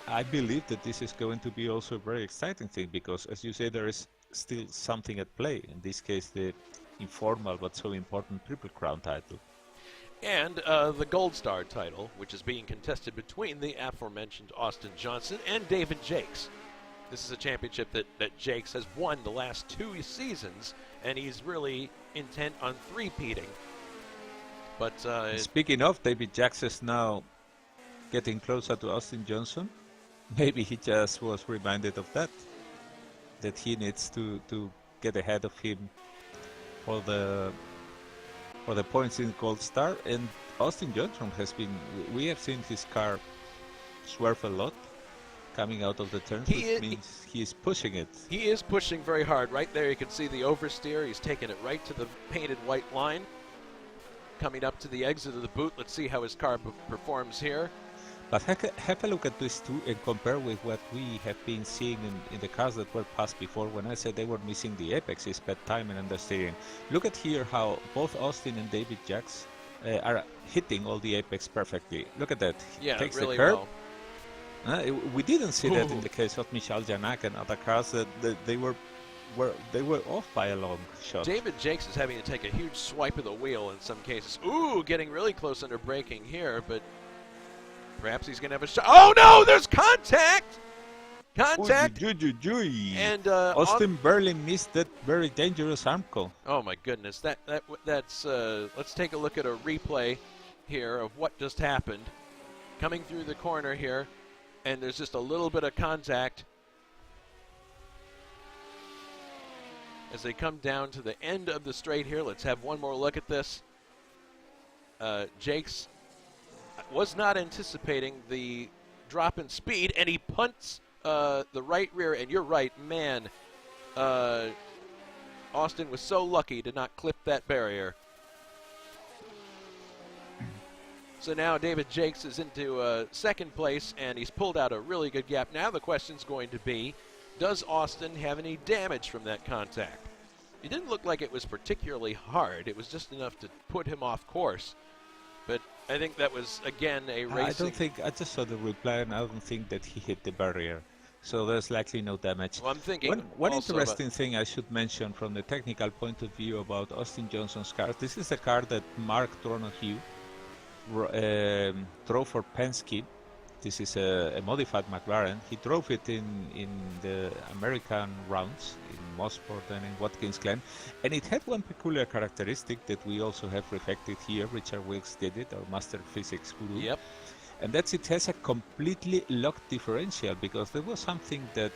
I believe that this is going to be also a very exciting thing because, as you say, there is still something at play. In this case, the informal but so important Triple Crown title. And the Gold Star title, which is being contested between the aforementioned Austin Johnson and David Jakes. This is a championship that Jakes has won the last 2 seasons, and he's really intent on three-peating. But speaking of, David Jakes is now getting closer to Austin Johnson. Maybe he just was reminded of that he needs to get ahead of him for the points in Gold Star. And Austin Johnson we have seen his car swerve a lot coming out of the turns, which means he's pushing it. He is pushing very hard. Right there you can see the oversteer. He's taking it right to the painted white line. Coming up to the exit of the boot. Let's see how his car performs here. But have a look at this too and compare with what we have been seeing in the cars that were passed before. When I said they were missing the apexes, bad timing and understeering. Look at here how both Austin and David Jakes are hitting all the apex perfectly. Look at that. He Yeah, takes really the curb. well. We didn't see that in the case of Michal Janak and other cars that they were off by a long shot. David Jakes is having to take a huge swipe of the wheel in some cases. Ooh, getting really close under braking here, but perhaps he's going to have a shot. Oh no, there's contact! Contact! And Austin barely missed that very dangerous armco. Oh my goodness, that's let's take a look at a replay here of what just happened. Coming through the corner here, and there's just a little bit of contact as they come down to the end of the straight here. Let's have one more look at this. Jakes was not anticipating the drop in speed, and he punts the right rear, and you're right, man. Austin was so lucky to not clip that barrier. So now David Jakes is into second place, and he's pulled out a really good gap. Now the question's going to be, does Austin have any damage from that contact? It didn't look like it was particularly hard. It was just enough to put him off course. But I think that was, again, a racing... I just saw the replay, and I don't think that he hit the barrier. So there's likely no damage. Well, I'm thinking one interesting thing I should mention from the technical point of view about Austin Johnson's car, this is a car that Mark Donohue drove for Penske. This is a modified McLaren. He drove it in the American rounds in Mosport and in Watkins Glen, and it had one peculiar characteristic that we also have reflected here. Richard Wilkes did it, our master physics guru. Yep. And that's it has a completely locked differential, because there was something that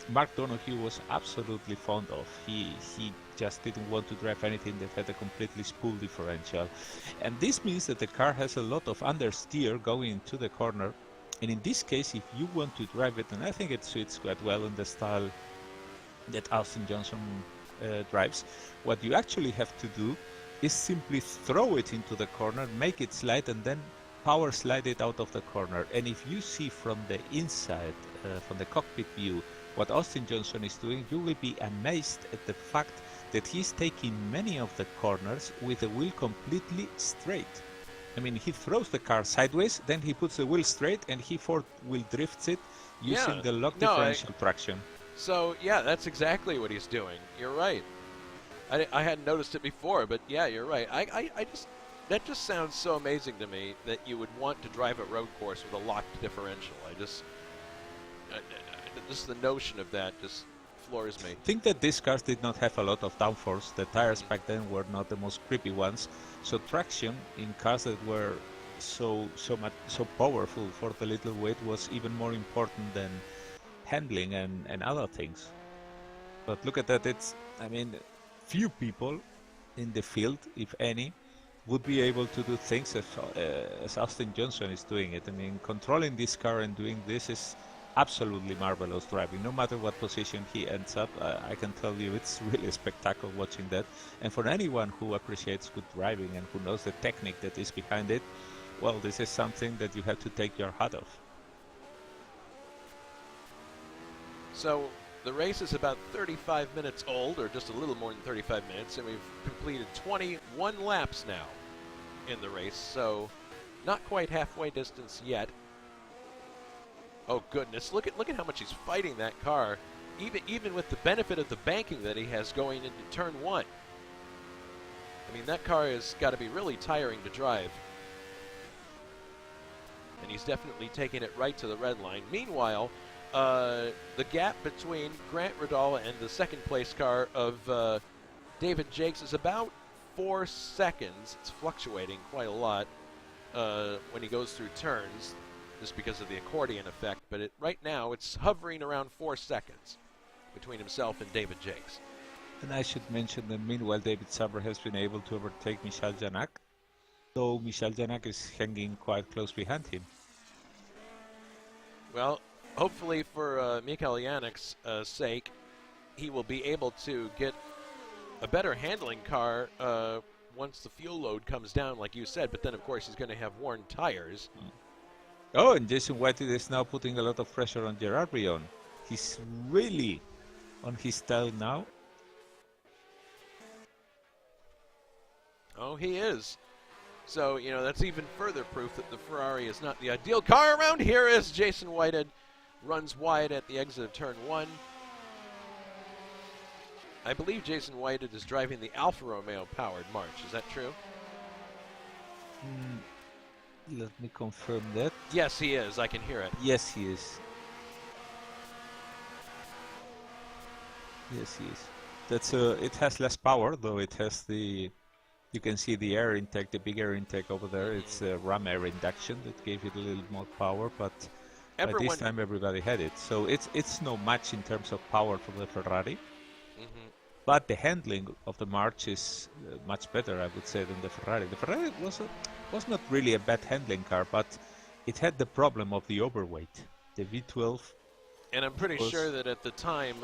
Mark Donohue was absolutely fond of. He just didn't want to drive anything that had a completely spool differential. And this means that the car has a lot of understeer going into the corner. And in this case, if you want to drive it, and I think it suits quite well in the style that Austin Johnson drives, what you actually have to do is simply throw it into the corner, make it slide, and then power slide it out of the corner. And if you see from the inside, from the cockpit view, what Austin Johnson is doing, you will be amazed at the fact that he's taking many of the corners with the wheel completely straight. I mean, he throws the car sideways, then he puts the wheel straight, and he forward-wheel drifts it using the lock differential traction. So, yeah, that's exactly what he's doing. You're right. I hadn't noticed it before, but yeah, you're right. That just sounds so amazing to me that you would want to drive a road course with a locked differential. Just the notion of that just floors me. I think that these cars did not have a lot of downforce. The tires back then were not the most creepy ones. So traction in cars that were so powerful for the little weight was even more important than handling and other things. But look at that. Few people in the field, if any, would be able to do things as Austin Johnson is doing it. I mean, controlling this car and doing this is absolutely marvelous driving. No matter what position he ends up, I can tell you it's really a spectacle watching that. And for anyone who appreciates good driving and who knows the technique that is behind it, well, this is something that you have to take your hat off. So the race is about 35 minutes old, or just a little more than 35 minutes, and we've completed 21 laps now in the race, so not quite halfway distance yet. Oh goodness! Look at how much he's fighting that car, even with the benefit of the banking that he has going into turn 1. I mean, that car has got to be really tiring to drive. And he's definitely taking it right to the red line. Meanwhile, the gap between Grant Radal and the second place car of David Jakes is about 4 seconds. It's fluctuating quite a lot when he goes through turns, just because of the accordion effect. But right now, it's hovering around 4 seconds between himself and David Jakes. And I should mention that meanwhile, David Saber has been able to overtake Michel Janak, though Michel Janak is hanging quite close behind him. Well, hopefully for Michael Yannick's sake, he will be able to get a better handling car once the fuel load comes down, like you said. But then, of course, he's going to have worn tires. Oh, and Jason Whited is now putting a lot of pressure on Gerard Brion. He's really on his tail now. Oh, he is. So, you know, that's even further proof that the Ferrari is not the ideal car around here as Jason Whited runs wide at the exit of turn 1. I believe Jason Whited is driving the Alfa Romeo powered March. Is that true? Let me confirm that. Yes, he is. I can hear it. Yes, he is. Yes, he is. That's it has less power, though it has the. You can see the air intake, the big air intake over there. It's ram air induction that gave it a little more power, but by this time everybody had it. So it's no match in terms of power for the Ferrari. But the handling of the March is much better, I would say, than the Ferrari. The Ferrari was not really a bad handling car, but it had the problem of the overweight. The V12. And I'm pretty sure that at the time,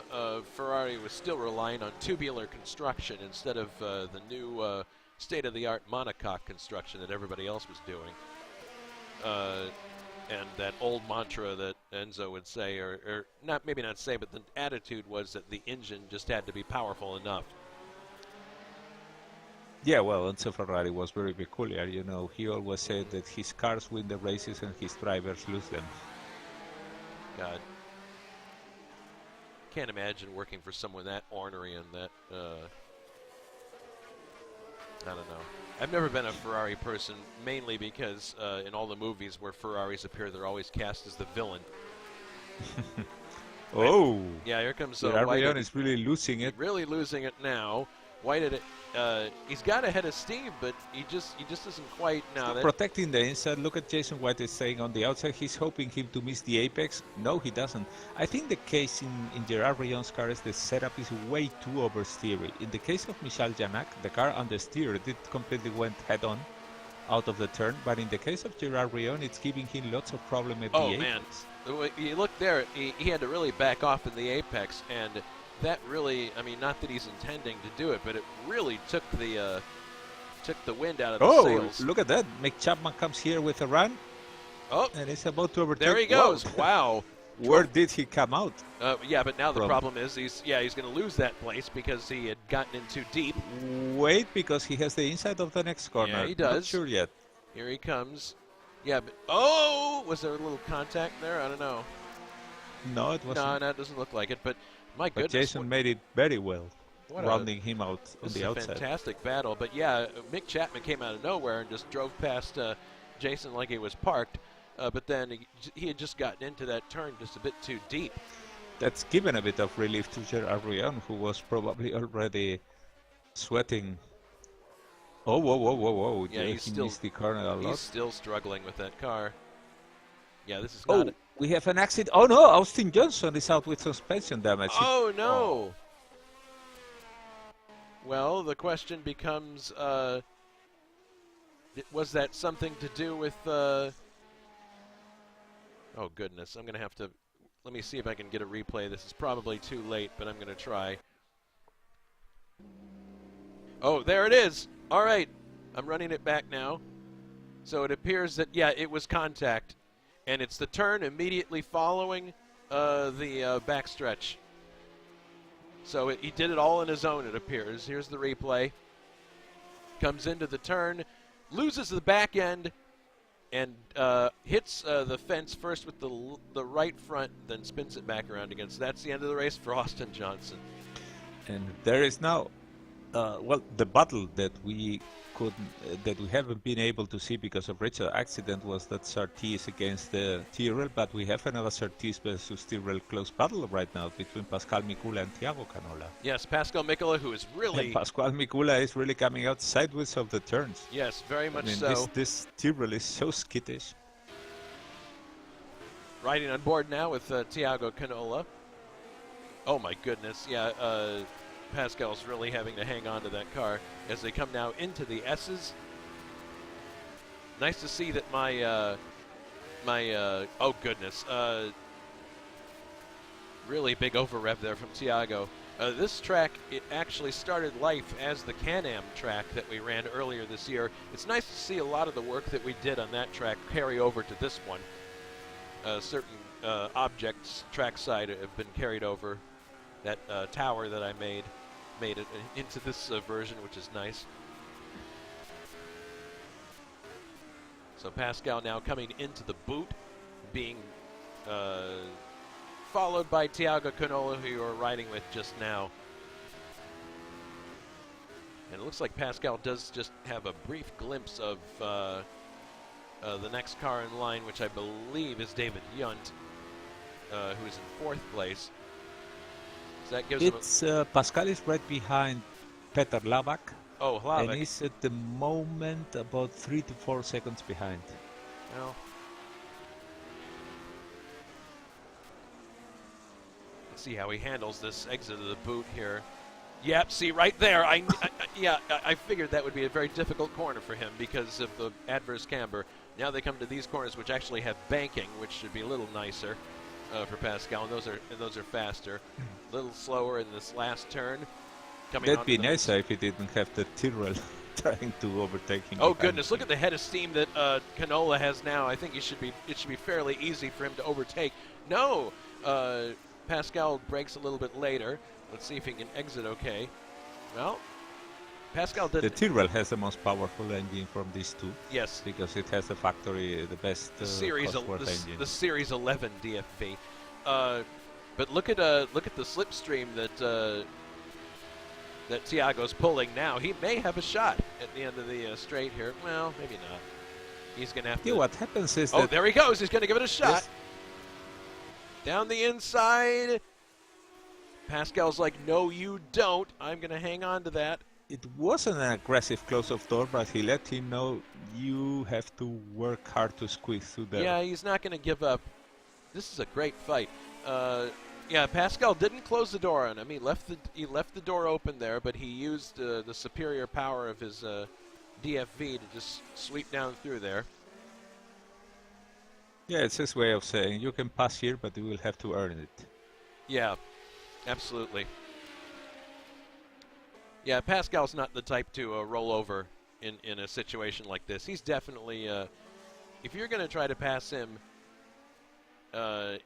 Ferrari was still relying on tubular construction instead of the new state-of-the-art monocoque construction that everybody else was doing. And that old mantra that Enzo would say, or not, maybe not say, but the attitude was that the engine just had to be powerful enough. Yeah, well, Enzo Ferrari was very peculiar. You know, he always said that his cars win the races and his drivers lose them. God. Can't imagine working for someone that ornery and that, I don't know. I've never been a Ferrari person, mainly because in all the movies where Ferraris appear, they're always cast as the villain. Oh! Yeah, here comes Whited is really losing it. Really losing it now. Whited, he's got ahead of Steve, but he just isn't quite now. Protecting the inside. Look at Jason White is saying on the outside. He's hoping him to miss the apex. No, he doesn't. I think the case in Gerard Brion's car is the setup is way too oversteery. In the case of Michel Janak, the car understeered. It completely went head on out of the turn. But in the case of Gerard Brion, it's giving him lots of problem at the apex. Oh man, you look there. He had to really back off in the apex, and that really, I mean, not that he's intending to do it, but it really took the wind out of the sails. Oh, look at that. Mick Chapman comes here with a run. Oh. And he's about to overtake. There he goes. Wow. Where did he come out? Yeah, but now the problem is he's going to lose that place because he had gotten in too deep. Wait, because he has the inside of the next corner. Yeah, he does. Not sure yet. Here he comes. Yeah, but, oh! Was there a little contact there? I don't know. No, it wasn't. No, it doesn't look like it, but my goodness. But Jason made it very well, rounding him out on the outside. This is a fantastic battle. But yeah, Mick Chapman came out of nowhere and just drove past Jason like he was parked. But then he had just gotten into that turn just a bit too deep. That's given a bit of relief to Gerard Brion, who was probably already sweating. Oh, whoa. Yeah, he missed the corner a lot. He's still struggling with that car. Yeah, this is not... We have an accident. Oh no, Austin Johnson is out with suspension damage. Oh no! Oh. Well, the question becomes, was that something to do with, oh goodness, I'm going to have to, let me see if I can get a replay. This is probably too late, but I'm going to try. Oh, there it is! All right, I'm running it back now. So it appears that, yeah, it was contact. And it's the turn immediately following the backstretch. So he did it all on his own, it appears. Here's the replay. Comes into the turn, loses the back end, and hits the fence first with the right front, then spins it back around again. So that's the end of the race for Austin Johnson. And there is now, well, the battle that we haven't been able to see because of Richard's accident was that Surtees against Tyrrell, but we have another Surtees versus Tyrrell close battle right now between Pascal Mikula and Thiago Canola. Yes, Pascal Mikula, who is really... And Pascal Mikula is really coming out sideways of the turns. Yes, very much I mean, so. This Tyrrell is so skittish. Riding on board now with Thiago Canola. Oh my goodness, yeah, Pascal's really having to hang on to that car as they come now into the S's. Nice to see that oh goodness, really big over rev there from Thiago. This track, it actually started life as the Can-Am track that we ran earlier this year. It's nice to see a lot of the work that we did on that track carry over to this one. Certain objects trackside have been carried over. That tower that I made it into this version, which is nice. So Pascal now coming into the boot, being followed by Thiago Canola, who you are riding with just now. And it looks like Pascal does just have a brief glimpse of the next car in line, which I believe is David Yunt, who is in 4th place. So that gives him Pascal is right behind Peter Lavak. Oh, Lavak. And he's at the moment about 3 to 4 seconds behind. Well, let's see how he handles this exit of the boot here. Yep, see right there. I figured that would be a very difficult corner for him because of the adverse camber. Now they come to these corners, which actually have banking, which should be a little nicer for Pascal, and those are faster. A little slower in this last turn. That'd be nicer if he didn't have the Tyrrell trying to overtake him. Oh goodness! Look at the head of steam that Canola has now. I think it should be fairly easy for him to overtake. No, Pascal brakes a little bit later. Let's see if he can exit okay. Well, Pascal did. The Tyrrell has the most powerful engine from these two. Yes, because it has the factory, the best Series engine. The Series 11 DFV. But look at the slipstream that Thiago's pulling now. He may have a shot at the end of the straight here. Well, maybe not. He's going to have to... Yeah, what happens is that... Oh, there he goes. He's going to give it a shot. Yes. Down the inside. Pascal's like, no, you don't. I'm going to hang on to that. It wasn't an aggressive close-off door, but he let him know you have to work hard to squeeze through there. Yeah, he's not going to give up. This is a great fight. Yeah, Pascal didn't close the door on him. He left the door open there, but he used the superior power of his DFV to just sweep down through there. Yeah, it's his way of saying you can pass here, but you will have to earn it. Yeah, absolutely. Yeah, Pascal's not the type to roll over in a situation like this. He's definitely, if you're going to try to pass him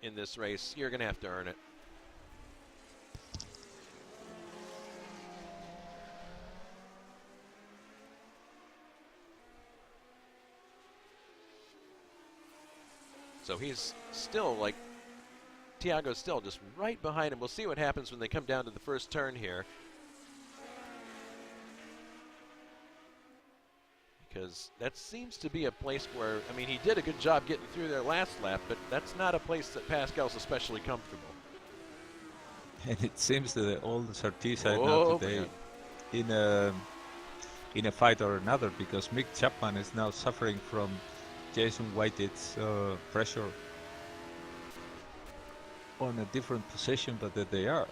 in this race, you're going to have to earn it. So he's still like, Thiago's still just right behind him. We'll see what happens when they come down to the first turn here. Because that seems to be a place where, I mean, he did a good job getting through there last lap, but that's not a place that Pascal's especially comfortable. And it seems that all the Surtees are now today in a fight or another, because Mick Chapman is now suffering from Jason Whitehead's pressure on a different position, but that they are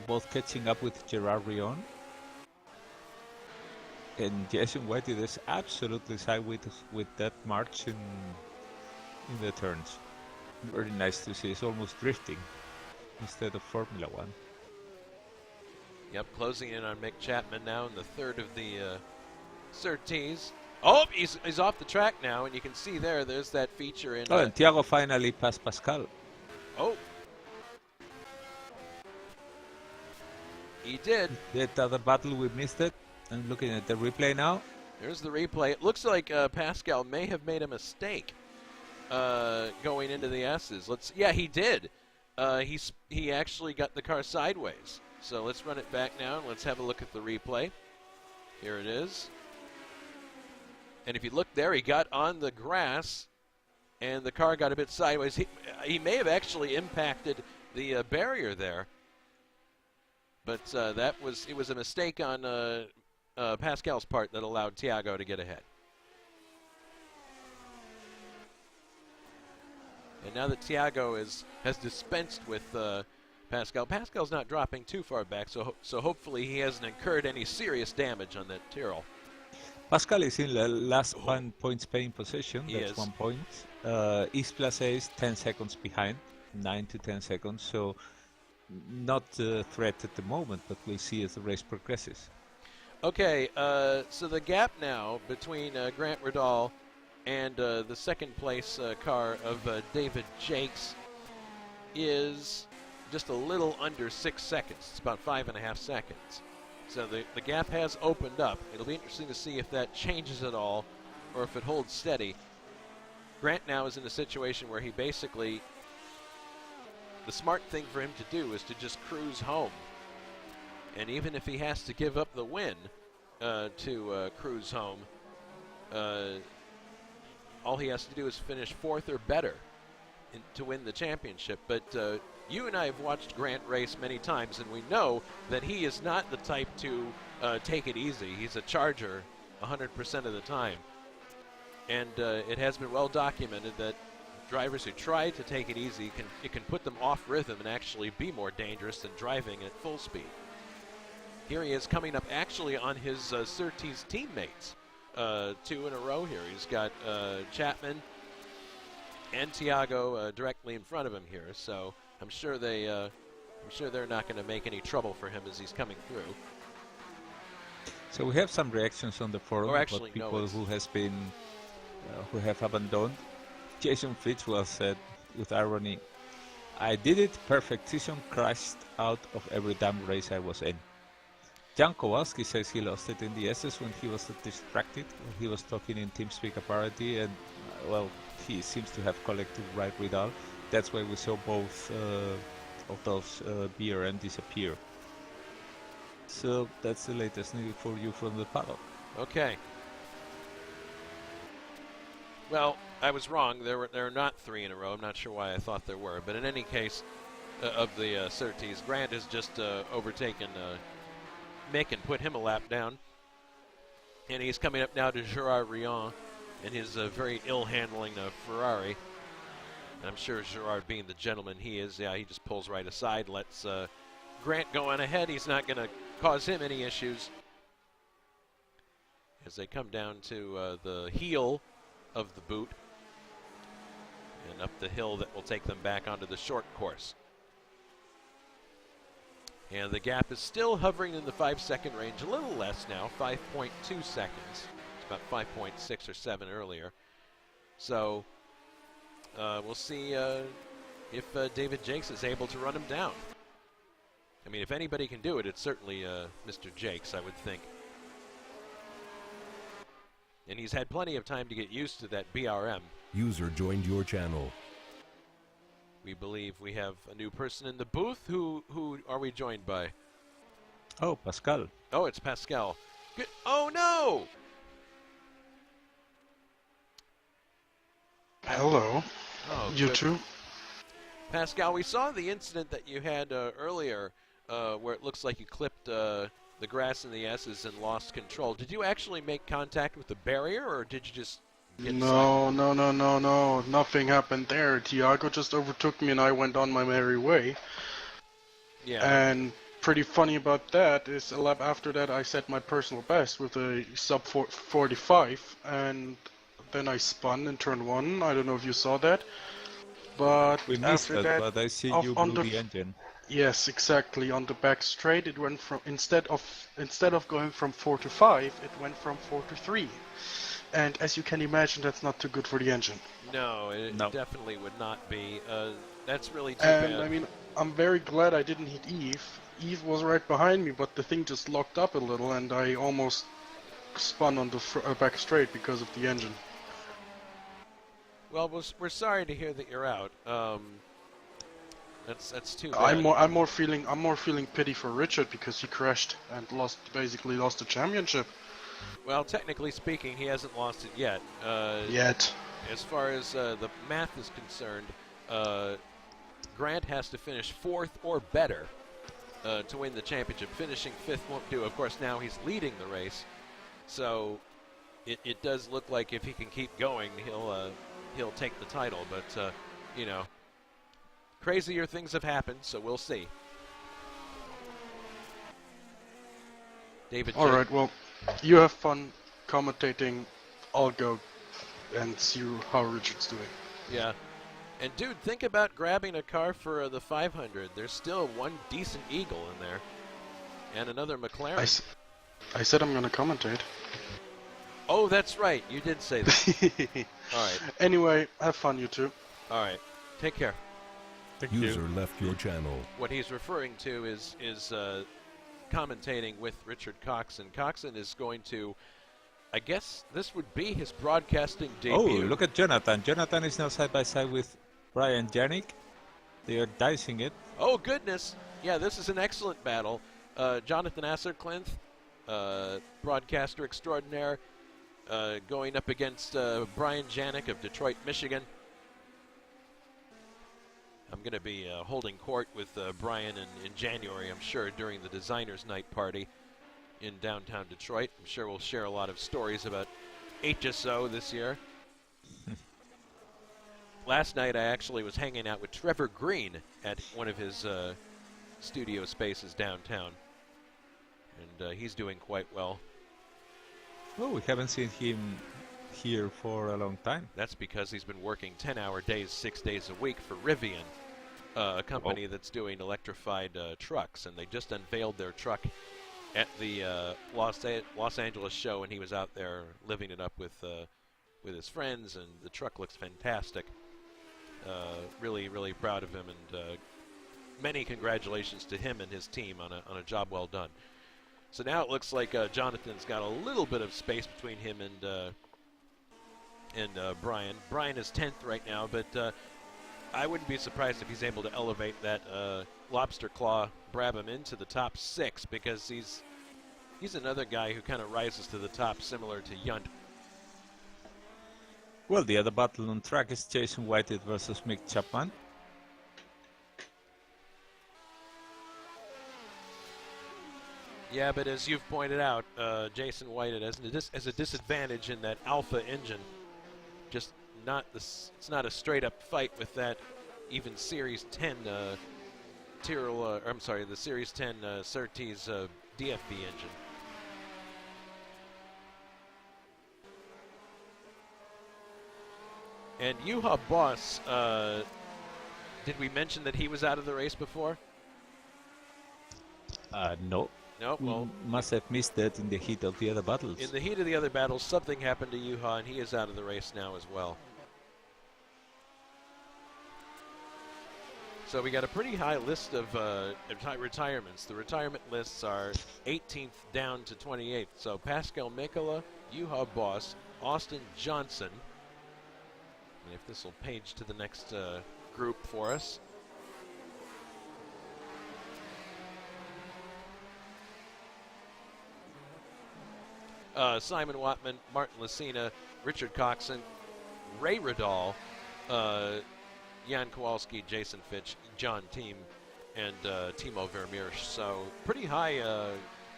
both catching up with Gerard Rion. And Jason Whitehead is absolutely sideways with that march in the turns. Very nice to see. It's almost drifting instead of Formula One. Yep, closing in on Mick Chapman now in the third of the Surtees. Oh, he's off the track now, and you can see there's that feature in... Oh, and Thiago finally passed Pascal. Oh. He did. That other battle, we missed it. I'm looking at the replay now. There's the replay. It looks like Pascal may have made a mistake going into the S's. Yeah, he did. He actually got the car sideways. So let's run it back now and let's have a look at the replay. Here it is. And if you look there, he got on the grass and the car got a bit sideways. He may have actually impacted the barrier there. But it was a mistake on Pascal's part that allowed Thiago to get ahead. And now that Thiago has dispensed with Pascal's not dropping too far back, so hopefully he hasn't incurred any serious damage on that Tyrrell. Pascal is in the last 1 point paying position. That's Yes. 1 point. East Place A is 10 seconds behind, 9 to 10 seconds. So not a threat at the moment, but we'll see as the race progresses. Okay, so the gap now between Grant Riddall and the second place car of David Jakes is just a little under 6 seconds. It's about 5.5 seconds. So the gap has opened up. It'll be interesting to see if that changes at all or if it holds steady. Grant now is in a situation where he basically, the smart thing for him to do is to just cruise home. And even if he has to give up the win to cruise home, all he has to do is finish 4th or better to win the championship. But you and I have watched Grant race many times, and we know that he is not the type to take it easy. He's a charger 100% of the time. And it has been well documented that drivers who try to take it easy, it can put them off rhythm and actually be more dangerous than driving at full speed. Here he is coming up actually on his Surtees teammates. 2 in a row here. He's got Chapman and Thiago directly in front of him here, so I'm sure they're not going to make any trouble for him as he's coming through. So we have some reactions on the forum Or actually, about people no, who have abandoned. Jason Fitzwell said with irony, "I did it, perfect season, crashed out of every damn race I was in." Jan Kowalski says he lost it in the SS when he was distracted. He was talking in TeamSpeak apparently, and well, he seems to have collected right Riddle. That's why we saw both of those veer and disappear. So that's the latest news for you from the paddock. Okay. Well, I was wrong. There are not 3 in a row. I'm not sure why I thought there were, but in any case, of the Surtees, Grant has just overtaken Mick and put him a lap down. And he's coming up now to Gerard Rion and his very ill-handling Ferrari. And I'm sure Gerard, being the gentleman he is, he just pulls right aside, lets Grant go on ahead. He's not going to cause him any issues. As they come down to the heel of the boot and up the hill that will take them back onto the short course. And the gap is still hovering in the 5-second range, a little less now, 5.2 seconds. It's about 5.6 or 7 earlier. So we'll see if David Jakes is able to run him down. I mean, if anybody can do it, it's certainly Mr. Jakes, I would think. And he's had plenty of time to get used to that BRM. User joined your channel. We believe we have a new person in the booth. Who are we joined by? Oh, Pascal. Oh, it's Pascal. Good. Oh, no! Hello, Oh, you good. two. Pascal, we saw the incident that you had earlier where it looks like you clipped the grass in the S's and lost control. Did you actually make contact with the barrier, or did you just get No, nothing happened there. Thiago just overtook me and I went on my merry way. Yeah. And pretty funny about that is a lap after that I set my personal best with a sub 45, and then I spun in turn 1. I don't know if you saw that. But We missed after that, that, but I see off you on blew the the engine. yes, exactly. On the back straight, it went from instead of going from 4 to 5, it went from 4 to 3. And as you can imagine, that's not too good for the engine. No, it No. definitely would not be. That's really too And bad. I mean, I'm very glad I didn't hit Eve. Eve was right behind me, but the thing just locked up a little, and I almost spun on the back straight because of the engine. Well, we're sorry to hear that you're out. That's too bad. I'm more feeling pity for Richard because he crashed and basically lost the championship. Well, technically speaking, he hasn't lost it yet. As far as the math is concerned, Grant has to finish 4th or better to win the championship. Finishing 5th won't do. Of course, now he's leading the race, so it does look like if he can keep going, he'll take the title. But you know, crazier things have happened, so we'll see. David. All right. Well, you have fun commentating. I'll go and see how Richard's doing. Yeah. And dude, think about grabbing a car for the 500. There's still one decent Eagle in there, and another McLaren. I said I'm gonna commentate. Oh, that's right. You did say that. All right. Anyway, have fun, you two. All right. Take care. User left your channel. What he's referring to is commentating with Richard Coxon. Coxon is going to, I guess this would be his broadcasting debut. Oh, look at Jonathan. Jonathan is now side by side with Brian Janik. They are dicing it. Oh, goodness. Yeah, this is an excellent battle. Jonathan Asserklinth, broadcaster extraordinaire, going up against Brian Janik of Detroit, Michigan. I'm going to be holding court with Brian in January, I'm sure, during the Designers Night party in downtown Detroit. I'm sure we'll share a lot of stories about HSO this year. Last night I actually was hanging out with Trevor Green at one of his studio spaces downtown, and he's doing quite well. Oh, we haven't seen him here for a long time. That's because he's been working 10-hour days, 6 days a week for Rivian, a company that's doing electrified trucks, and they just unveiled their truck at the Los Angeles show, and he was out there living it up with his friends, and the truck looks fantastic. Really, really proud of him, and many congratulations to him and his team on a job well done. So now it looks like Jonathan's got a little bit of space between him and Brian. Brian is 10th right now, but I wouldn't be surprised if he's able to elevate that Lobster Claw Brabham into the top 6, because he's another guy who kind of rises to the top, similar to Yunt. Well, the other battle on track is Jason Whitehead versus Mick Chapman. Yeah, but as you've pointed out, Jason Whitehead has a disadvantage in that Alpha engine. Just not it's not a straight-up fight with that even Series 10 the Series 10 Surtees DFB engine. And Yuha Boss, did we mention that he was out of the race before? No. No, well, must have missed that in the heat of the other battles. in the heat of the other battles, something happened to Yuha, and he is out of the race now as well. So we got a pretty high list of retirements. The retirement lists are 18th down to 28th. So Pascal Mikola, Yuha Boss, Austin Johnson. And if this will page to the next group for us. Simon Watman, Martin Lucena, Richard Coxon, Ray Radal, Jan Kowalski, Jason Fitch, John Thiem, and Timo Vermeersch. So pretty high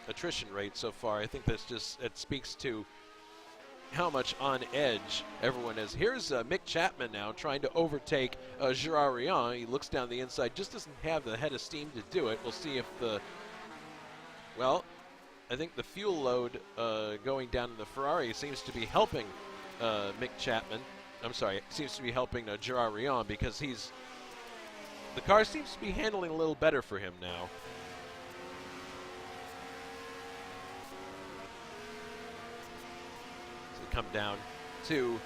attrition rate so far. I think it speaks to how much on edge everyone is. Here's Mick Chapman now trying to overtake Gerard Rion. He looks down the inside, just doesn't have the head of steam to do it. We'll see if I think the fuel load going down in the Ferrari seems to be helping Mick Chapman. I'm sorry, seems to be helping Gerard Rion, because the car seems to be handling a little better for him now. So we come down to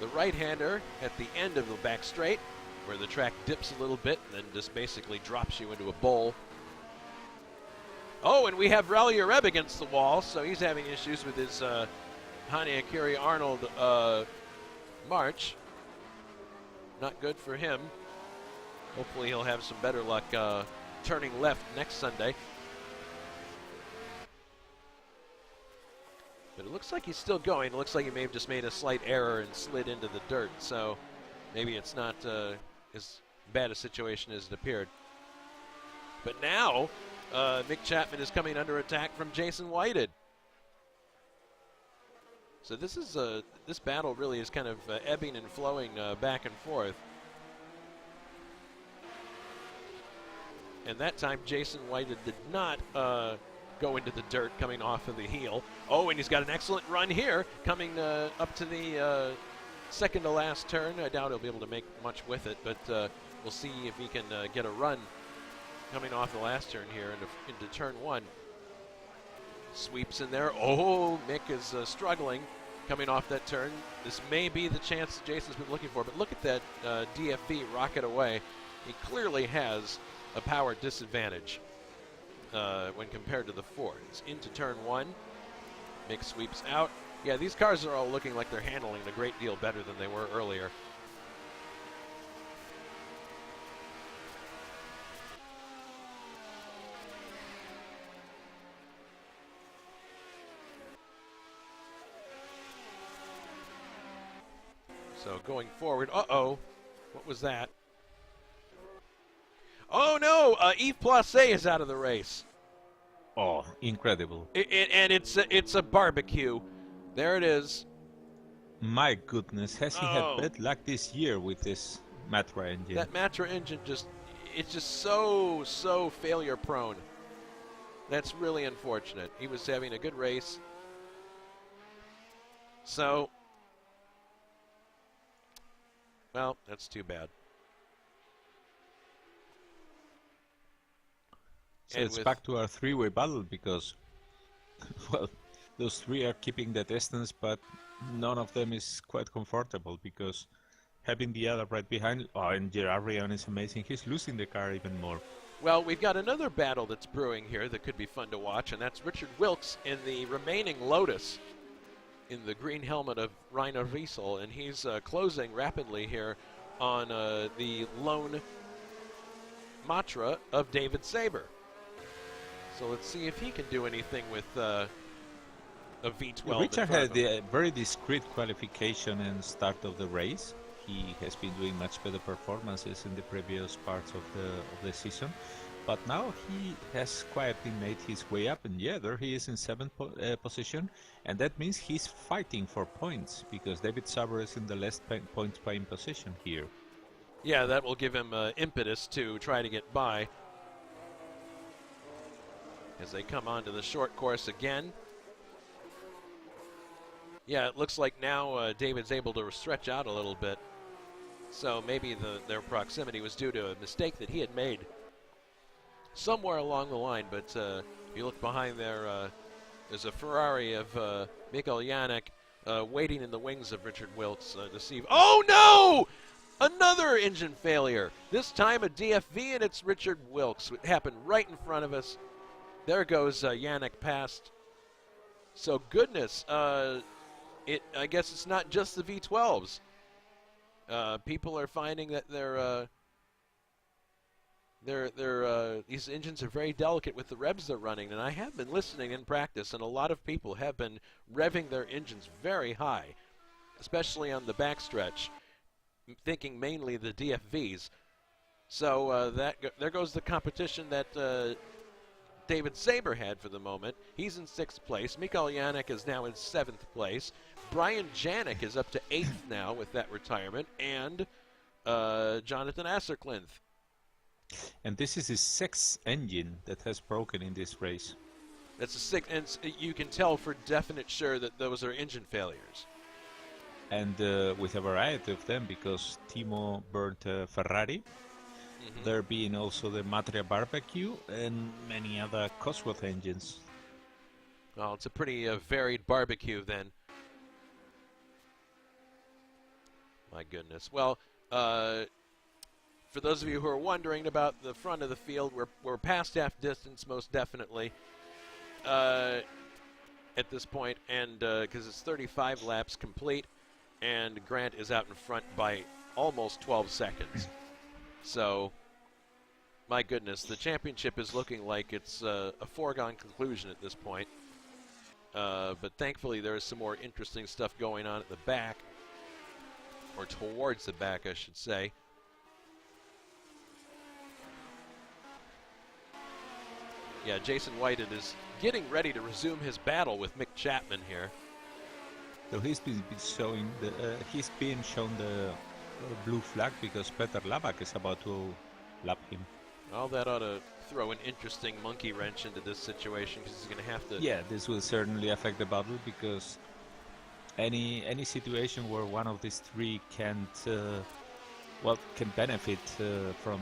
the right-hander at the end of the back straight, where the track dips a little bit and then just basically drops you into a bowl. Oh, and we have Rally Areb against the wall, so he's having issues with his Hania Curie Arnold march. Not good for him. Hopefully he'll have some better luck turning left next Sunday. But it looks like he's still going. It looks like he may have just made a slight error and slid into the dirt, so maybe it's not as bad a situation as it appeared. But now, Mick Chapman is coming under attack from Jason Whited. So this is this battle really is kind of ebbing and flowing back and forth. And that time, Jason Whited did not go into the dirt coming off of the heel. Oh, and he's got an excellent run here coming up to the second to last turn. I doubt he'll be able to make much with it, but we'll see if he can get a run coming off the last turn here into turn one. Sweeps in there. Oh, Mick is struggling coming off that turn. This may be the chance that Jason's been looking for, but look at that DFV rocket away. He clearly has a power disadvantage when compared to the Ford. It's into turn one. Mick sweeps out. Yeah, these cars are all looking like they're handling a great deal better than they were earlier. So going forward, uh-oh, what was that? Oh no, Yves Placé is out of the race. Oh, incredible. And it's a barbecue. There it is. My goodness, has he had bad luck this year with this Matra engine? That Matra engine it's just so failure prone. That's really unfortunate. He was having a good race. So, well, that's too bad. So it's back to our three-way battle because, well, those three are keeping the distance, but none of them is quite comfortable because having the other right behind, and Gerard Rion is amazing. He's losing the car even more. Well, we've got another battle that's brewing here that could be fun to watch, and that's Richard Wilkes in the remaining Lotus in the green helmet of Rainer Wiesel, and he's closing rapidly here on the lone Matra of David Saber. So let's see if he can do anything with a V12. Richard had a very discreet qualification and start of the race. He has been doing much better performances in the previous parts of the season. But now he has quietly made his way up, and yeah, there he is in 7th position. And that means he's fighting for points, because David Saber is in the last points paying position here. Yeah, that will give him impetus to try to get by. As they come onto the short course again. Yeah, it looks like now David's able to stretch out a little bit. So maybe their proximity was due to a mistake that he had made somewhere along the line. But if you look behind there, there's a Ferrari of Mikael Janek waiting in the wings of Richard Wilkes to see. Oh no! Another engine failure. This time a DFV, and it's Richard Wilkes. It happened right in front of us. There goes Janek past. So goodness, I guess it's not just the V12s. People are finding that these engines are very delicate with the revs they're running, and I have been listening in practice, and a lot of people have been revving their engines very high, especially on the backstretch, thinking mainly the DFVs. So there goes the competition that David Saber had for the moment. He's in 6th place. Mikael Janek is now in 7th place. Brian Janek is up to 8th now with that retirement, and Jonathan Asserklinth. And this is his 6th engine that has broken in this race. That's a 6th, and you can tell for definite sure that those are engine failures. And with a variety of them, because Timo burnt a Ferrari. Mm-hmm. There being also the Matria Barbecue and many other Cosworth engines. Well, it's a pretty varied barbecue then. My goodness. Well, for those of you who are wondering about the front of the field, we're past half distance, most definitely, at this point, and because it's 35 laps complete, and Grant is out in front by almost 12 seconds. So, my goodness, the championship is looking like it's a foregone conclusion at this point. But thankfully, there is some more interesting stuff going on at the back, or towards the back, I should say. Yeah, Jason Whited is getting ready to resume his battle with Mick Chapman here. So he's been shown the blue flag because Peter Labak is about to lap him. Well, that ought to throw an interesting monkey wrench into this situation because he's going to have to... Yeah, this will certainly affect the battle because any situation where one of these three can benefit from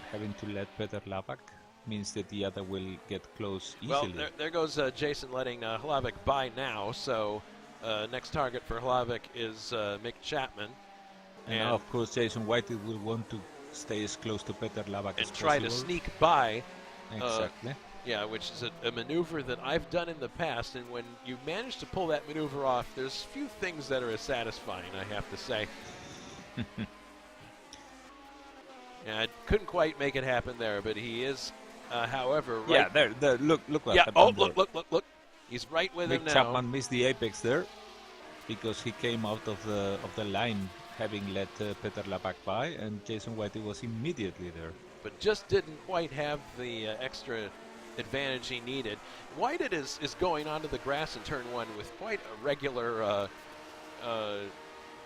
having to let Peter Labak means that the other will get close easily. Well, there goes Jason letting Hlavik by now, so next target for Hlavik is Mick Chapman. And now, of course, Jason White will want to stay as close to Peter Labak as and try possible. to sneak by. Exactly. Yeah, which is a maneuver that I've done in the past, and when you manage to pull that maneuver off, there's few things that are as satisfying, I have to say. Yeah, I couldn't quite make it happen there, but he is, however, right. Yeah, there. Look what Yeah. happened Oh, there. look. He's right with him Mick now. Chapman missed the apex there because he came out of the line having let Peter Labak by, and Jason Whitey was immediately there. But just didn't quite have the extra advantage he needed. Whited is going onto the grass in turn one with quite a regular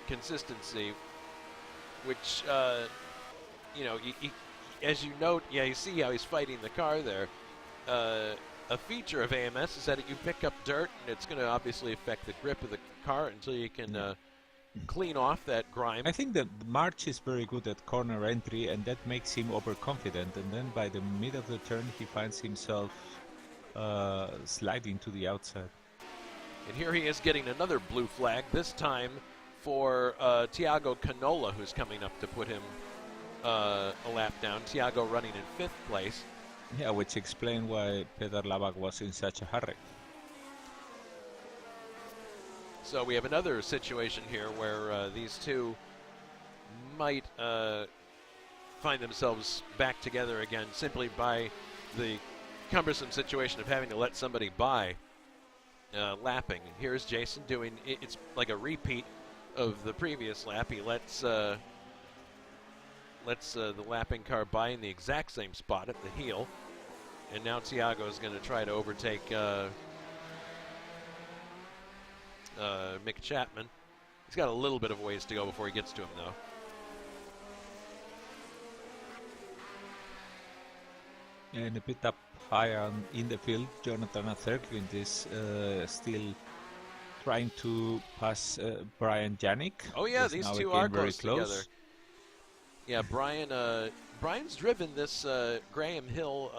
consistency, which, as you note, you see how he's fighting the car there. A feature of AMS is that you pick up dirt, and it's going to obviously affect the grip of the car until you can clean off that grime. I think that March is very good at corner entry, and that makes him overconfident. And then by the mid of the turn, he finds himself sliding to the outside. And here he is getting another blue flag, this time for Thiago Canola, who's coming up to put him a lap down. Thiago running in 5th place. Yeah, which explains why Peter Labak was in such a hurry. So we have another situation here where these two might find themselves back together again simply by the cumbersome situation of having to let somebody by lapping. And here's Jason doing, it's like a repeat of the previous lap. He lets the lapping car by in the exact same spot at the heel. And now Thiago is going to try to overtake Mick Chapman. He's got a little bit of ways to go before he gets to him, though. And a bit up higher in the field, Jonathan Atherklint is still trying to pass Brian Janik. Oh yeah, these two are very close together. Yeah, Brian's driven this Graham Hill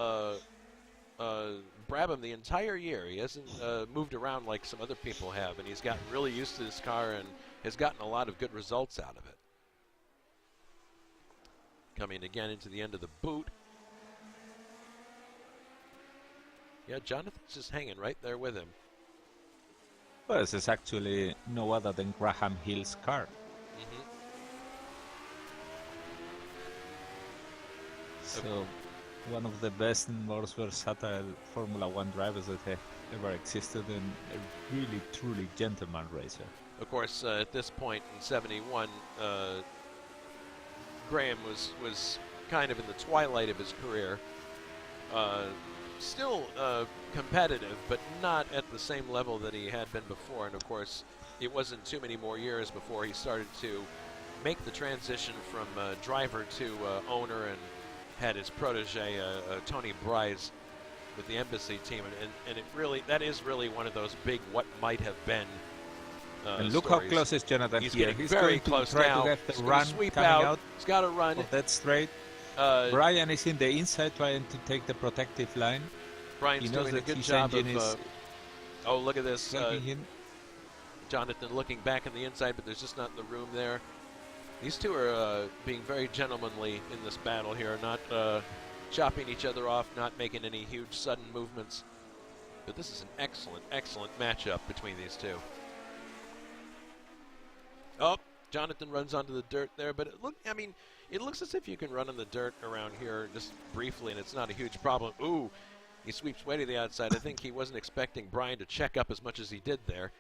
Brabham the entire year. He hasn't moved around like some other people have, and he's gotten really used to this car and has gotten a lot of good results out of it. Coming again into the end of the boot. Yeah, Jonathan's just hanging right there with him. Well, this is actually no other than Graham Hill's car. Mm-hmm. So, one of the best and most versatile Formula One drivers that have ever existed, and a really, truly gentleman racer. Of course, at this point in '71, Graham was kind of in the twilight of his career. Still competitive, but not at the same level that he had been before. And of course, it wasn't too many more years before he started to make the transition from driver to owner, and had his protege, Tony Bryce, with the Embassy team. And that is really one of those big what might have been and look stories. how close is Jonathan He's here. getting He's very going to close try now. to get the He's run sweep coming out He's got to run. of that straight. Brian is in the inside trying to take the protective line. Brian's He knows doing a that good his job engine of... is oh, look at this. him. Jonathan looking back on the inside, but there's just not the room there. These two are being very gentlemanly in this battle here, not chopping each other off, not making any huge sudden movements. But this is an excellent, excellent matchup between these two. Oh, Jonathan runs onto the dirt there, but it looks as if you can run on the dirt around here just briefly, and it's not a huge problem. Ooh, he sweeps way to the outside. I think he wasn't expecting Brian to check up as much as he did there.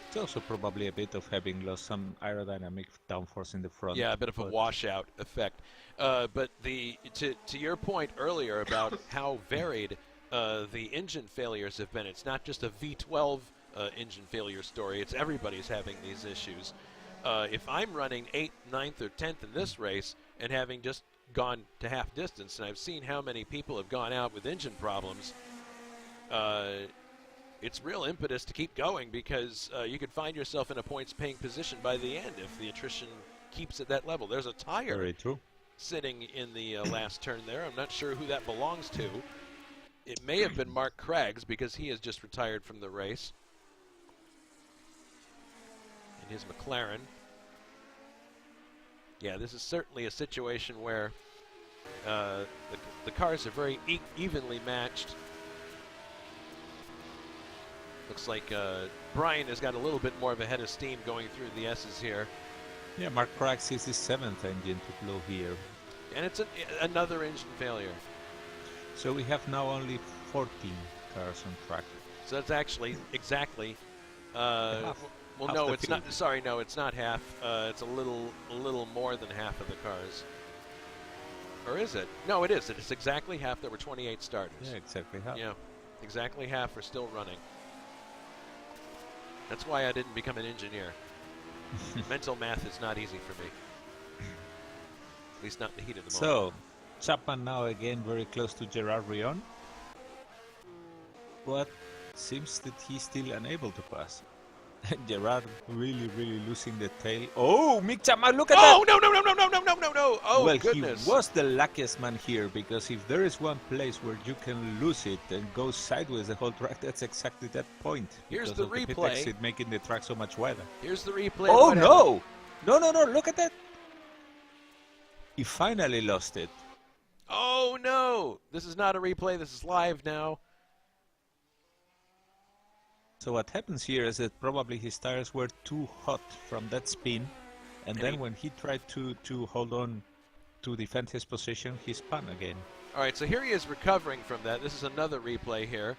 It's also probably a bit of having lost some aerodynamic downforce in the front. Yeah, a bit of a washout effect. But to your point earlier about how varied the engine failures have been, it's not just a V12 engine failure story. It's everybody's having these issues. If I'm running 8th, 9th, or 10th in this race and having just gone to half distance, and I've seen how many people have gone out with engine problems, it's real impetus to keep going, because you could find yourself in a points-paying position by the end if the attrition keeps at that level. There's a tire Very true. sitting in the last turn there. I'm not sure who that belongs to. It may have been Mark Craig's, because he has just retired from the race in his McLaren. Yeah, this is certainly a situation where the cars are very evenly matched. Looks like Brian has got a little bit more of a head of steam going through the S's here. Yeah, Mark Crax is his 7th engine to blow here. And it's another engine failure. So we have now only 14 cars on track. So that's actually exactly... half no, the it's field. not. Sorry, no, it's not half. It's a little more than half of the cars. Or is it? No, it is. It's exactly half. There were 28 starters. Yeah, exactly half. Yeah, exactly half are still running. That's why I didn't become an engineer. Mental math is not easy for me. At least not in the heat of the moment. So, Chapman now again very close to Gerard Rion. But seems that he's still unable to pass. Gerard really losing the tail. Oh, Mick Chapman, look at that! Oh, no! Oh, well, goodness. He was the luckiest man here, because if there is one place where you can lose it and go sideways the whole track, that's exactly that point. Here's because the of pit replay. exit, making the track so much wider. Here's the replay. Oh, What no! No, look at that! He finally lost it. Oh, no! This is not a replay. This is live now. So what happens here is that probably his tires were too hot from that spin, and then when he tried to hold on to defend his position, he spun again. All right, so here he is recovering from that. This is another replay here.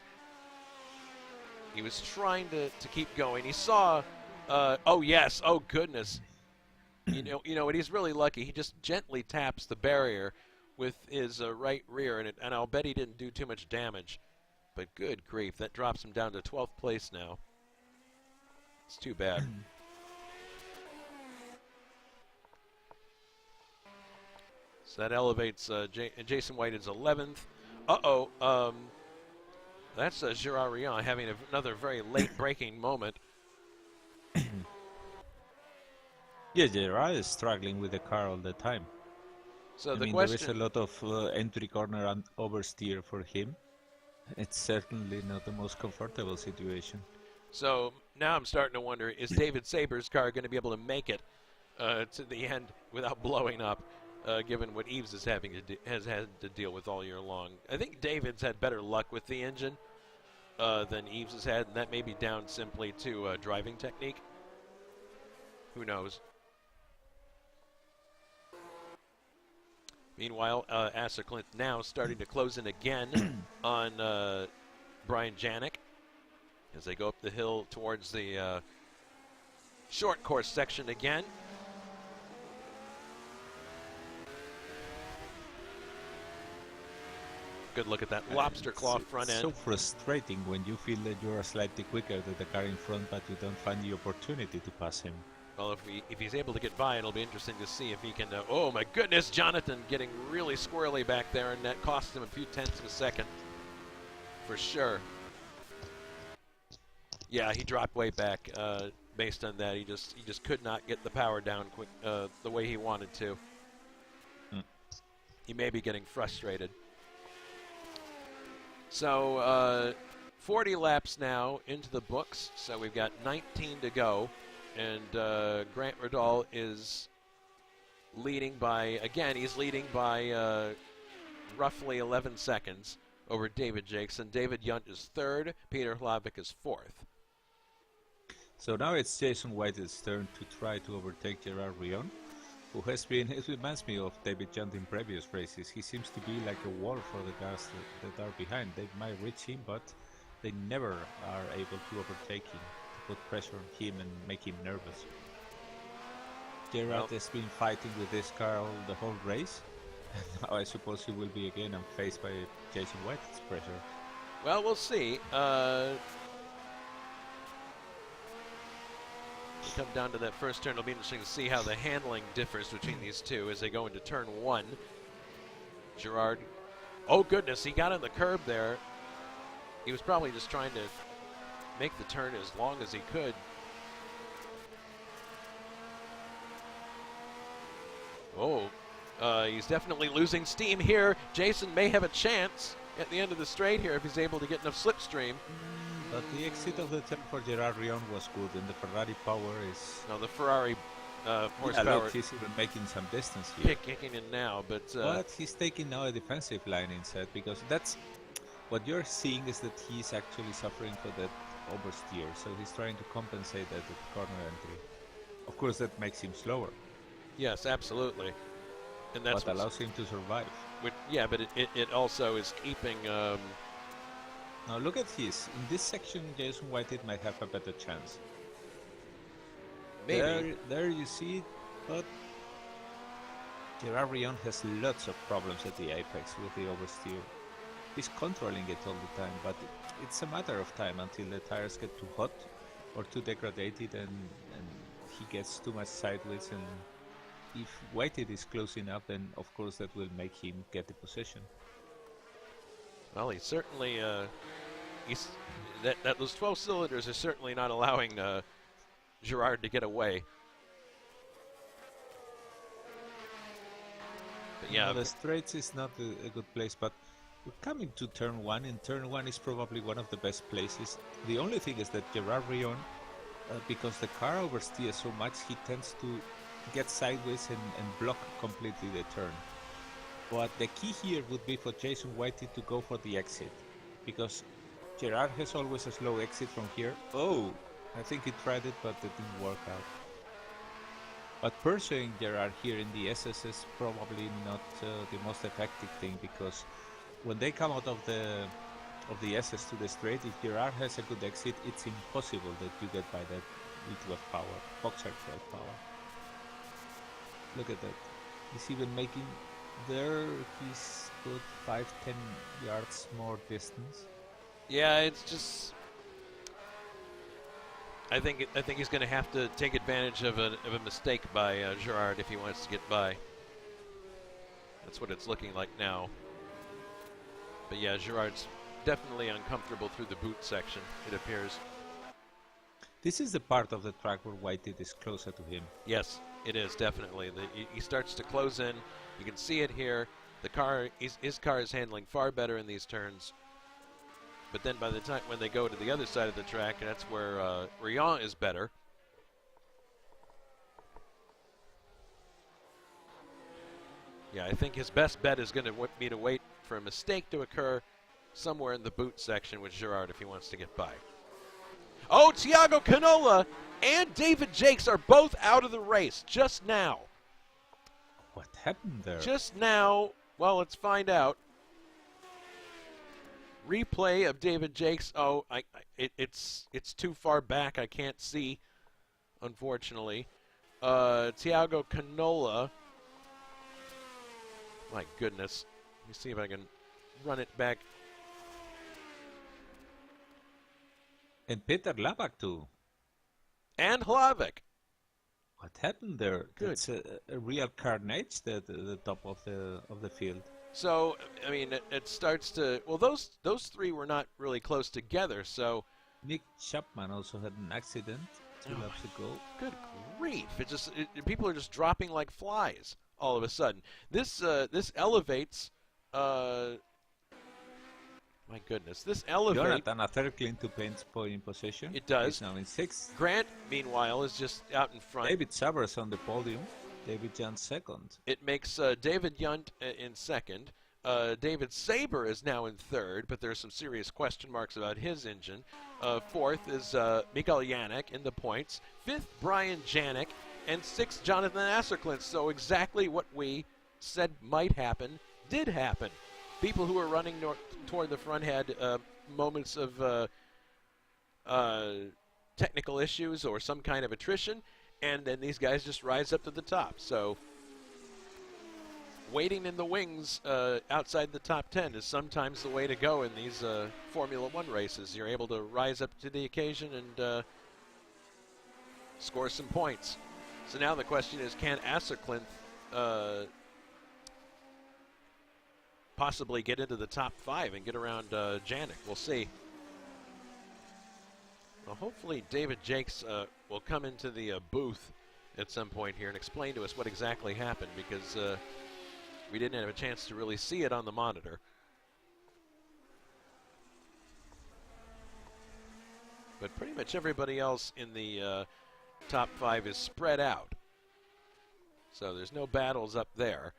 He was trying to keep going. He saw, oh yes, oh goodness. You know, and he's really lucky. He just gently taps the barrier with his right rear, and I'll bet he didn't do too much damage. But good grief, that drops him down to 12th place now. It's too bad. So that elevates Jason White is 11th. Uh-oh, that's Gerard Rion having another very late-breaking moment. Yeah, Gerard is struggling with the car all the time. So there is a lot of entry corner and oversteer for him. It's certainly not the most comfortable situation. So now I'm starting to wonder, is David Saber's car going to be able to make it to the end without blowing up, given what Eves is has had to deal with all year long? I think David's had better luck with the engine than Eves has had, and that may be down simply to driving technique. Who knows? Meanwhile, Asa Clint now starting to close in again on Brian Janik as they go up the hill towards the short course section again. Good look at that lobster claw front end. It's so frustrating when you feel that you are slightly quicker than the car in front, but you don't find the opportunity to pass him. Well, if he's able to get by, it'll be interesting to see if he can. Oh my goodness, Jonathan getting really squirrely back there, and that cost him a few tenths of a second, for sure. Yeah, he dropped way back based on that. He just could not get the power down quick the way he wanted to. He may be getting frustrated. So 40 laps now into the books. So we've got 19 to go. And Grant Riddall is leading by, again, he's leading by roughly 11 seconds over David Jakes. And David Yunt is third. Peter Hlavik is fourth. So now it's Jason White's turn to try to overtake Gerard Rion, who has been, it reminds me of David Yunt in previous races. He seems to be like a wall for the cars that are behind. They might reach him, but they never are able to overtake him, to put pressure on him and make him nervous. Gerard has been fighting with this car the whole race, and now I suppose he will be again faced by Jason White's pressure. Well, we'll see. We come down to that first turn. It'll be interesting to see how the handling differs between these two as they go into turn one. Gerard, oh goodness, he got on the curb there. He was probably just trying to make the turn as long as he could. Oh, he's definitely losing steam here. Jason may have a chance at the end of the straight here if he's able to get enough slipstream. But the exit of the turn for Gerard Rion was good, and the Ferrari power is... No, the Ferrari horsepower... Yeah, look, he's even making some distance here. Kicking in now, but... But he's taking now a defensive line instead, because that's... What you're seeing is that he's actually suffering for that oversteer, so he's trying to compensate that at the corner entry. Of course, that makes him slower. Yes, absolutely. And that's what allows him to survive. Yeah, but it also is keeping... Now look at his. In this section, Jason Whitehead might have a better chance. Maybe. There you see it, but Gerard Rion has lots of problems at the apex with the oversteer. He's controlling it all the time, but it's a matter of time until the tires get too hot or too degraded and he gets too much sideways. And if Whitehead is close enough, then of course that will make him get the position. Well, he's certainly those 12 cylinders are certainly not allowing Gerard to get away. But yeah, the straights is not a good place, but we're coming to turn one, and turn one is probably one of the best places. The only thing is that Gerard Rion, because the car oversteers so much, he tends to get sideways and block completely the turn. But the key here would be for Jason Whitehead to go for the exit, because Gerard has always a slow exit from here. Oh, I think he tried it, but it didn't work out. But pursuing Gerard here in the SS is probably not the most effective thing, because when they come out of the SS to the straight, if Gerard has a good exit, it's impossible that you get by that V12 power, Boxer 12 power. Look at that. He's even making... There, he's put 5-10 yards more distance. Yeah, it's just. I think he's going to have to take advantage of a mistake by Gerard if he wants to get by. That's what it's looking like now. But yeah, Gerard's definitely uncomfortable through the boot section, it appears. This is the part of the track where Whitehead is closer to him. Yes, it is definitely. He starts to close in. You can see it here. The car, his car is handling far better in these turns. But then by the time when they go to the other side of the track, that's where Rion is better. Yeah, I think his best bet is going to be to wait for a mistake to occur somewhere in the boot section with Gerard if he wants to get by. Oh, Thiago Canola and David Jakes are both out of the race just now. What happened there? Just now. Well, let's find out. Replay of David Jakes. Oh, it's too far back. I can't see, unfortunately. Thiago Canola. My goodness. Let me see if I can run it back. And Peter Hlavik too. And Hlavik. What happened there? Good. It's a real carnage at the top of the field. So, I mean, it starts to... Well, those three were not really close together, so... Nick Chapman also had an accident 2 laps ago. Good grief. People are just dropping like flies all of a sudden. This elevates My goodness, this elevate. Jonathan, a third clean to paint podium position. It does. He's now in 6th. Grant, meanwhile, is just out in front. David Sabers on the podium. David Junt 2nd. It makes David Yunt in 2nd. David Saber is now in 3rd, but there's some serious question marks about his engine. 4th is Miguel Yannick in the points. 5th, Brian Janik. And 6th, Jonathan Asserklint. So exactly what we said might happen did happen. People who were running toward the front had moments of technical issues or some kind of attrition, and then these guys just rise up to the top. So waiting in the wings outside the top 10 is sometimes the way to go in these Formula One races. You're able to rise up to the occasion and score some points. So now the question is, can Asserklint possibly get into the top 5 and get around Janik? We'll see. Well, hopefully David Jakes will come into the booth at some point here and explain to us what exactly happened, because we didn't have a chance to really see it on the monitor. But pretty much everybody else in the top 5 is spread out. So there's no battles up there.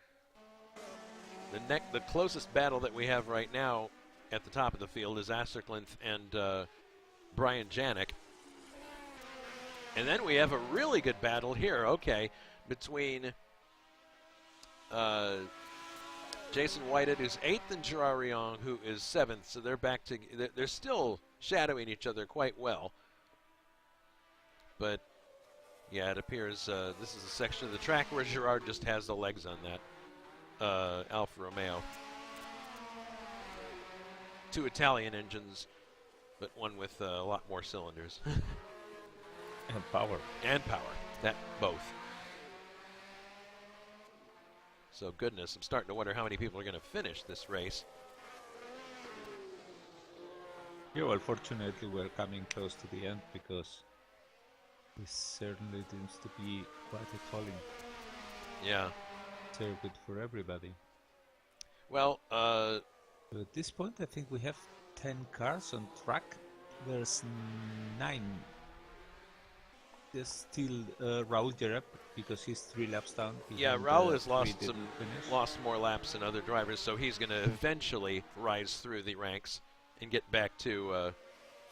The closest battle that we have right now at the top of the field is Asserklint and Brian Janik. And then we have a really good battle here, between Jason Whitehead, who's 8th, and Gerard Rion, who is 7th. So they're back to, they're still shadowing each other quite well. But yeah, it appears this is a section of the track where Gerard just has the legs on that Alfa Romeo. 2 Italian engines, but one with a lot more cylinders. And power. And power. That both. So goodness, I'm starting to wonder how many people are going to finish this race. Yeah, well, fortunately we're coming close to the end, because this certainly seems to be quite a calling. Yeah. Good for everybody. Well, at this point I think we have 10 cars on track. There's 9. There's still Raul Jereb, because he's 3 laps down. Yeah, Raul has lost more laps than other drivers, so he's going to eventually rise through the ranks and get back to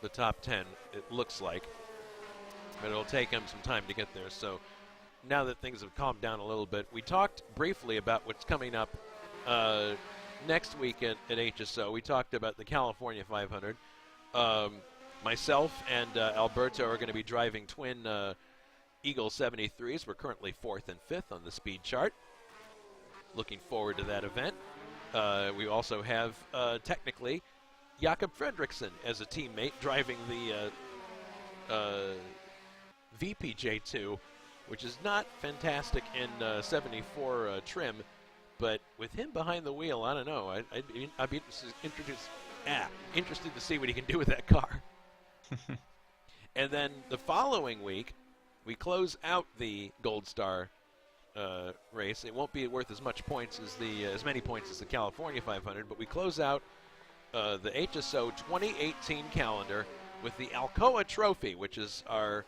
the top 10, it looks like. But it'll take him some time to get there. So now that things have calmed down a little bit, we talked briefly about what's coming up next week at HSO. We talked about the California 500. Myself and Alberto are going to be driving twin Eagle 73s. We're currently 4th and 5th on the speed chart. Looking forward to that event. We also have, technically, Jakob Fredriksson as a teammate driving the VPJ2, which is not fantastic in 74 trim, but with him behind the wheel, I don't know. I'd be interested to see what he can do with that car. And then the following week, we close out the Gold Star race. It won't be worth as much points as as many points as the California 500, but we close out the HSO 2018 calendar with the Alcoa Trophy, which is our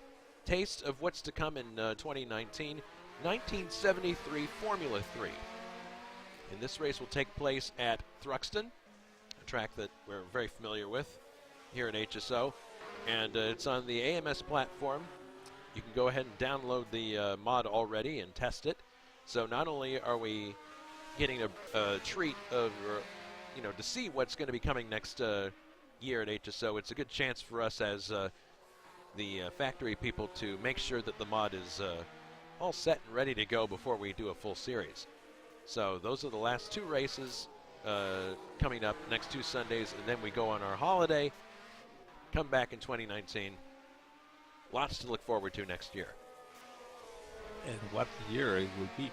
taste of what's to come in 2019, 1973 Formula 3. And this race will take place at Thruxton, a track that we're very familiar with here at HSO. And it's on the AMS platform. You can go ahead and download the mod already and test it. So not only are we getting a treat of, to see what's going to be coming next year at HSO, it's a good chance for us as the factory people to make sure that the mod is all set and ready to go before we do a full series. So those are the last 2 races coming up next 2 Sundays, and then we go on our holiday, come back in 2019. Lots to look forward to next year. And what year it will be,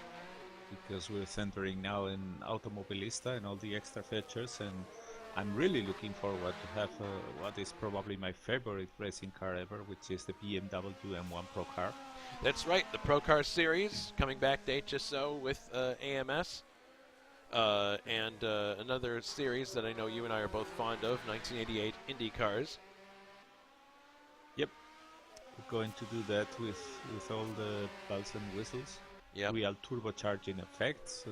because we're centering now in Automobilista and all the extra features, and I'm really looking forward to have what is probably my favorite racing car ever, which is the BMW M1 Pro Car. That's right, the Pro Car Series coming back to HSO with AMS. and another series that I know you and I are both fond of, 1988 Indy Cars. Yep. We're going to do that with all the bells and whistles. Yep. Real turbocharging effects,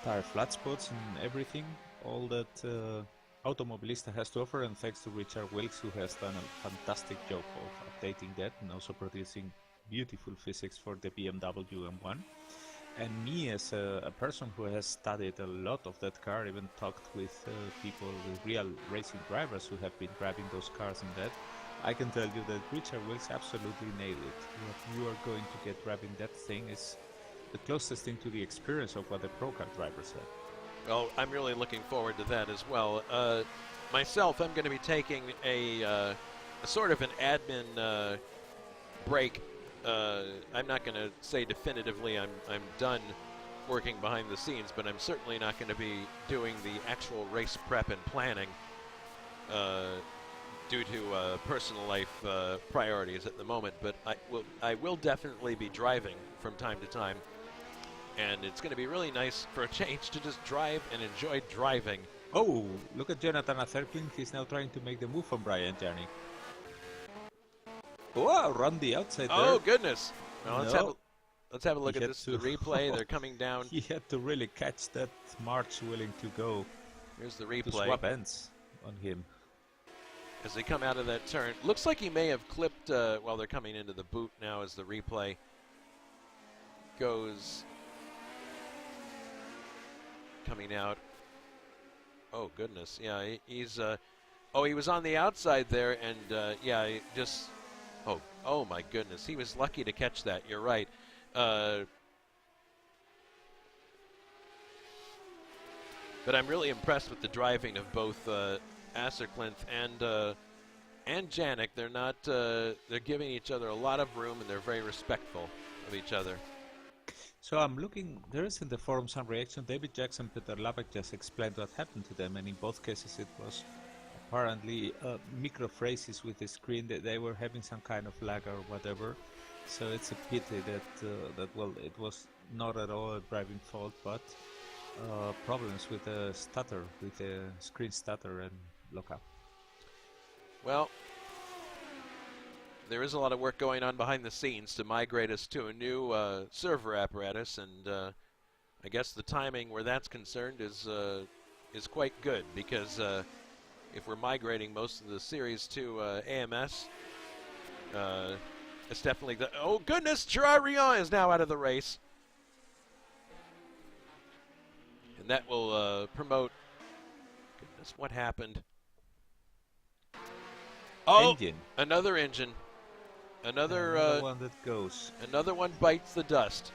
tire flat spots and everything. All that Automobilista has to offer, and thanks to Richard Wilkes, who has done a fantastic job of updating that and also producing beautiful physics for the BMW M1. And me, as a person who has studied a lot of that car, even talked with people, with real racing drivers who have been driving those cars and that, I can tell you that Richard Wilkes absolutely nailed it. What you are going to get driving that thing is the closest thing to the experience of what the pro car drivers have. Well, I'm really looking forward to that as well. Myself, I'm going to be taking a sort of an admin break. I'm not going to say definitively I'm done working behind the scenes, but I'm certainly not going to be doing the actual race prep and planning due to personal life priorities at the moment. But I will definitely be driving from time to time. And it's going to be really nice for a change to just drive and enjoy driving. Oh, look at Jonathan Atherkin. He's now trying to make the move from Brian Janney. Oh, around the outside there. Oh, goodness. Well, No. let's have a look He at had this, to- the replay. They're coming down. He had to really catch that March willing to go Here's the to replay swap ends on him. as they come out of that turn. Looks like he may have clipped, well, they're coming into the boot now as the replay goes. Coming out. Oh, goodness. Yeah, he's, oh, he was on the outside there, and, yeah, he just, oh, my goodness. He was lucky to catch that. You're right. But I'm really impressed with the driving of both Asserklinth and Janik. They're not, they're giving each other a lot of room, and they're very respectful of each other. So I'm looking, there is in the forum some reaction. David Jackson, Peter Labak just explained what happened to them, and in both cases it was apparently micro phrases with the screen that they were having some kind of lag or whatever. So it's a pity that well, it was not at all a driving fault, but problems with the stutter, with the screen stutter and lockup. Well, there is a lot of work going on behind the scenes to migrate us to a new server apparatus, and I guess the timing where that's concerned is quite good, because if we're migrating most of the series to AMS, it's definitely the... Oh, goodness! Gerard Rion is now out of the race. And that will promote... Goodness, what happened? Oh, Engine. another engine. Another one that goes. Another one bites the dust.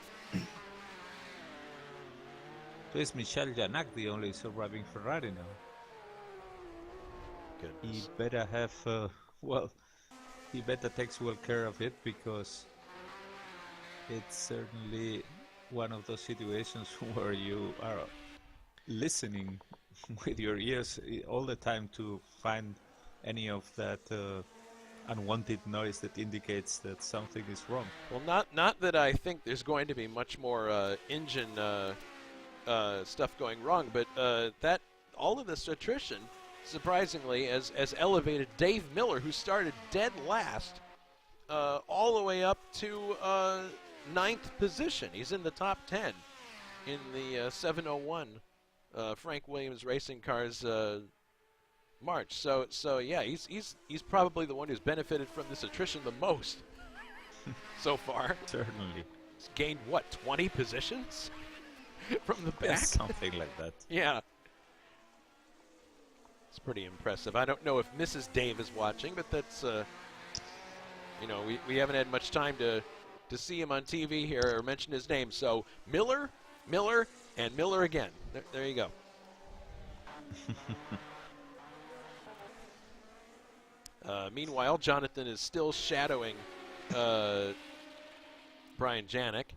So is Michel Janak the only surviving Ferrari now? He Goodness. better have, well, he better takes well care of it, because it's certainly one of those situations where you are listening with your ears all the time to find any of that unwanted noise that indicates that something is wrong. Well, not that I think there's going to be much more engine stuff going wrong, but that all of this attrition, surprisingly, has elevated Dave Miller, who started dead last, all the way up to 9th position. He's in the top 10 in the 701 Frank Williams Racing Cars March. So yeah, he's probably the one who's benefited from this attrition the most so far. Certainly. He's gained what, 20 positions from the back? Yes, something like that. Yeah. It's pretty impressive. I don't know if Mrs. Dave is watching, but that's you know, we haven't had much time to see him on TV here or mention his name. So Miller, and Miller again. There you go. Meanwhile, Jonathan is still shadowing Brian Janik.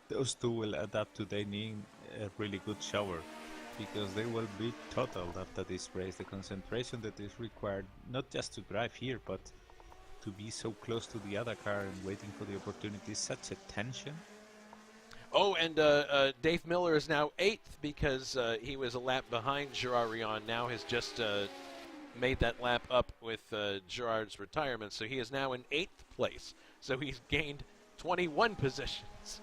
Those two will add up to they need a really good shower, because they will be totaled after this race. The concentration that is required, not just to drive here, but to be so close to the other car and waiting for the opportunity, such a tension. Oh, and Dave Miller is now 8th because he was a lap behind Gerard Rion. Now has just made that lap up with Gerard's retirement, so he is now in 8th place. So he's gained 21 positions.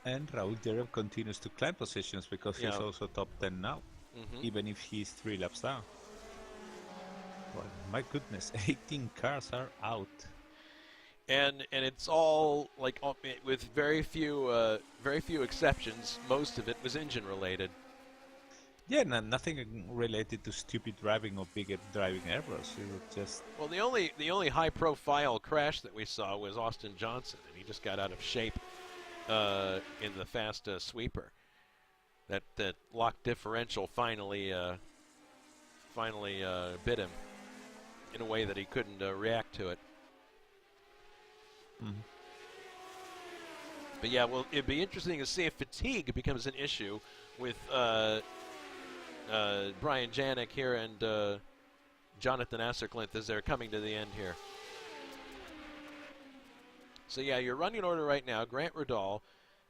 And Raul Jerev continues to climb positions because he's also top 10 now, even if he's 3 laps down. Well, my goodness, 18 cars are out. And it's all like with very few exceptions. Most of it was engine related. Yeah, nothing related to stupid driving or bigger driving errors. It was just the only high profile crash that we saw was Austin Johnson, and he just got out of shape in the fast sweeper. That lock differential finally bit him in a way that he couldn't react to it. But yeah, well, it'd be interesting to see if fatigue becomes an issue with Brian Janik here and Jonathan Asserclinth as they're coming to the end here. So yeah, your running order right now: Grant Rudall,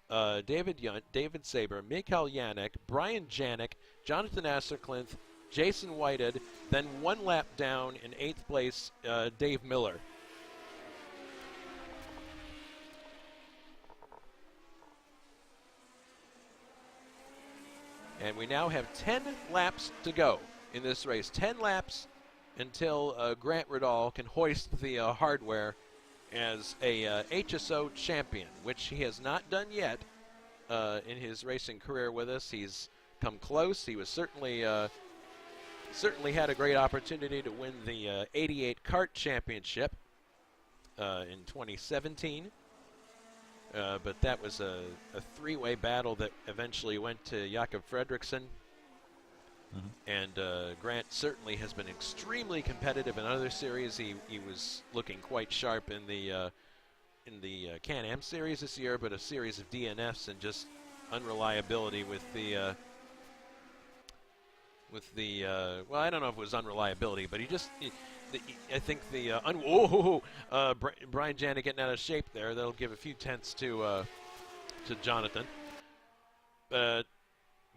David Yunt, David Saber, Mikhail Janik, Brian Janik, Jonathan Asserclinth, Jason Whitehead, then 1 lap down in 8th place, Dave Miller. And we now have 10 laps to go in this race. 10 laps until Grant Rudall can hoist the hardware as a HSO champion, which he has not done yet in his racing career with us. He's come close. He was certainly had a great opportunity to win the 88 kart championship in 2017. But that was a 3-way battle that eventually went to Jakob Fredriksson. And Grant certainly has been extremely competitive in other series. He was looking quite sharp in the Can-Am series this year, but a series of DNFs and just unreliability with the well, I don't know if it was unreliability, but I think Brian Janik getting out of shape there. That'll give a few tenths to Jonathan.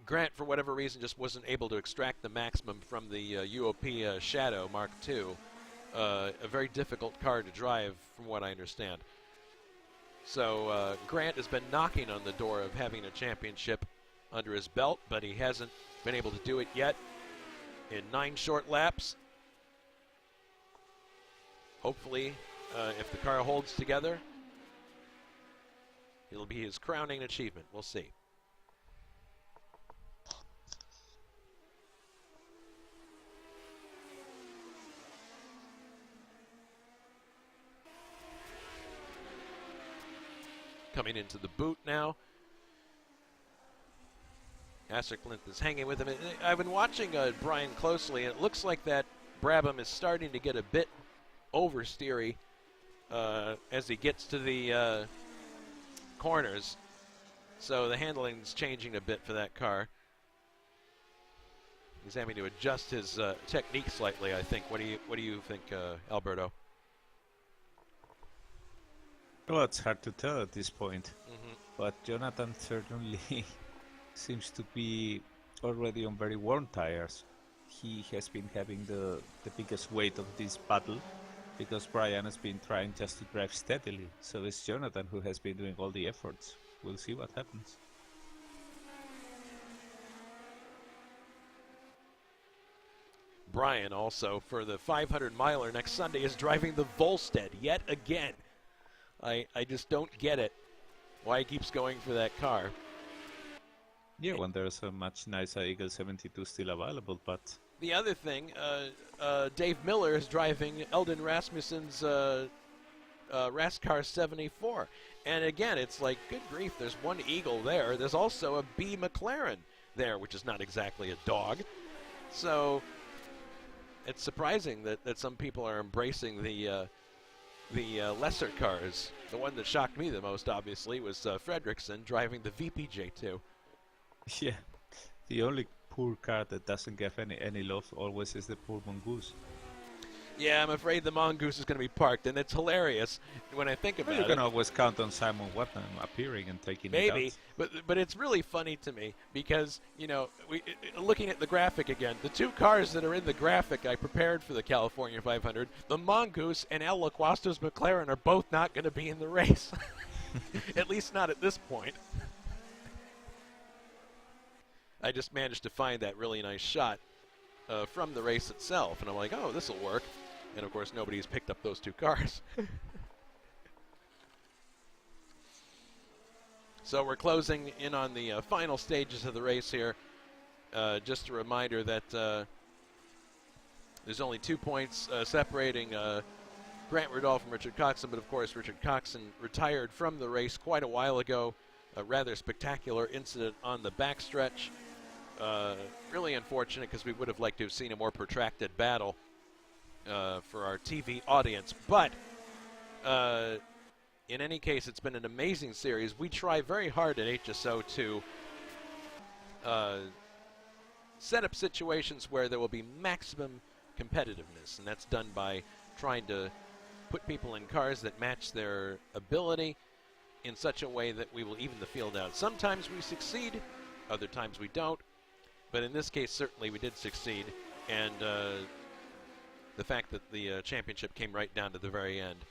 Grant, for whatever reason, just wasn't able to extract the maximum from the UOP Shadow Mark II. A very difficult car to drive, from what I understand. So Grant has been knocking on the door of having a championship under his belt, but he hasn't been able to do it yet in 9 short laps. Hopefully, if the car holds together, it'll be his crowning achievement. We'll see. Coming into the boot now. Asserclinth is hanging with him. I've been watching Brian closely, and it looks like that Brabham is starting to get a bit oversteery as he gets to the corners. So the handling's changing a bit for that car. He's having to adjust his technique slightly, I think. What do you think, Alberto? Well, it's hard to tell at this point. But Jonathan certainly seems to be already on very worn tires. He has been having the biggest weight of this battle because Brian has been trying just to drive steadily. So it's Jonathan who has been doing all the efforts. We'll see what happens. Brian also, for the 500-miler next Sunday, is driving the Volstead yet again. I just don't get it, why he keeps going for that car. Yeah, when there's a much nicer Eagle 72 still available, but... The other thing, Dave Miller is driving Eldon Rasmussen's Rascar 74. And again, it's like, good grief, there's one Eagle there. There's also a B McLaren there, which is not exactly a dog. So it's surprising that some people are embracing the lesser cars. The one that shocked me the most, obviously, was Fredriksson driving the VPJ2. Yeah, the only poor car that doesn't get any love always is the poor Mongoose. Yeah, I'm afraid the mongoose is going to be parked, and it's hilarious when I think about Well, you it. can always count on Simon Webber appearing and taking Maybe, it out. but it's really funny to me because, looking at the graphic again, the two cars that are in the graphic I prepared for the California 500, the Mongoose and Al Laquasto's McLaren are both not going to be in the race. At least not at this point. I just managed to find that really nice shot from the race itself, and I'm like, oh, this will work. And, of course, nobody's picked up those two cars. So we're closing in on the final stages of the race here. Just a reminder that there's only 2 points separating Grant Rudolph and Richard Coxon, but of course Richard Coxon retired from the race quite a while ago. A rather spectacular incident on the backstretch. Really unfortunate because we would have liked to have seen a more protracted battle for our TV audience. But in any case, it's been an amazing series. We try very hard at HSO to set up situations where there will be maximum competitiveness, and that's done by trying to put people in cars that match their ability in such a way that we will even the field out. Sometimes we succeed, other times we don't, but in this case certainly we did succeed, and the fact that the championship came right down to the very end.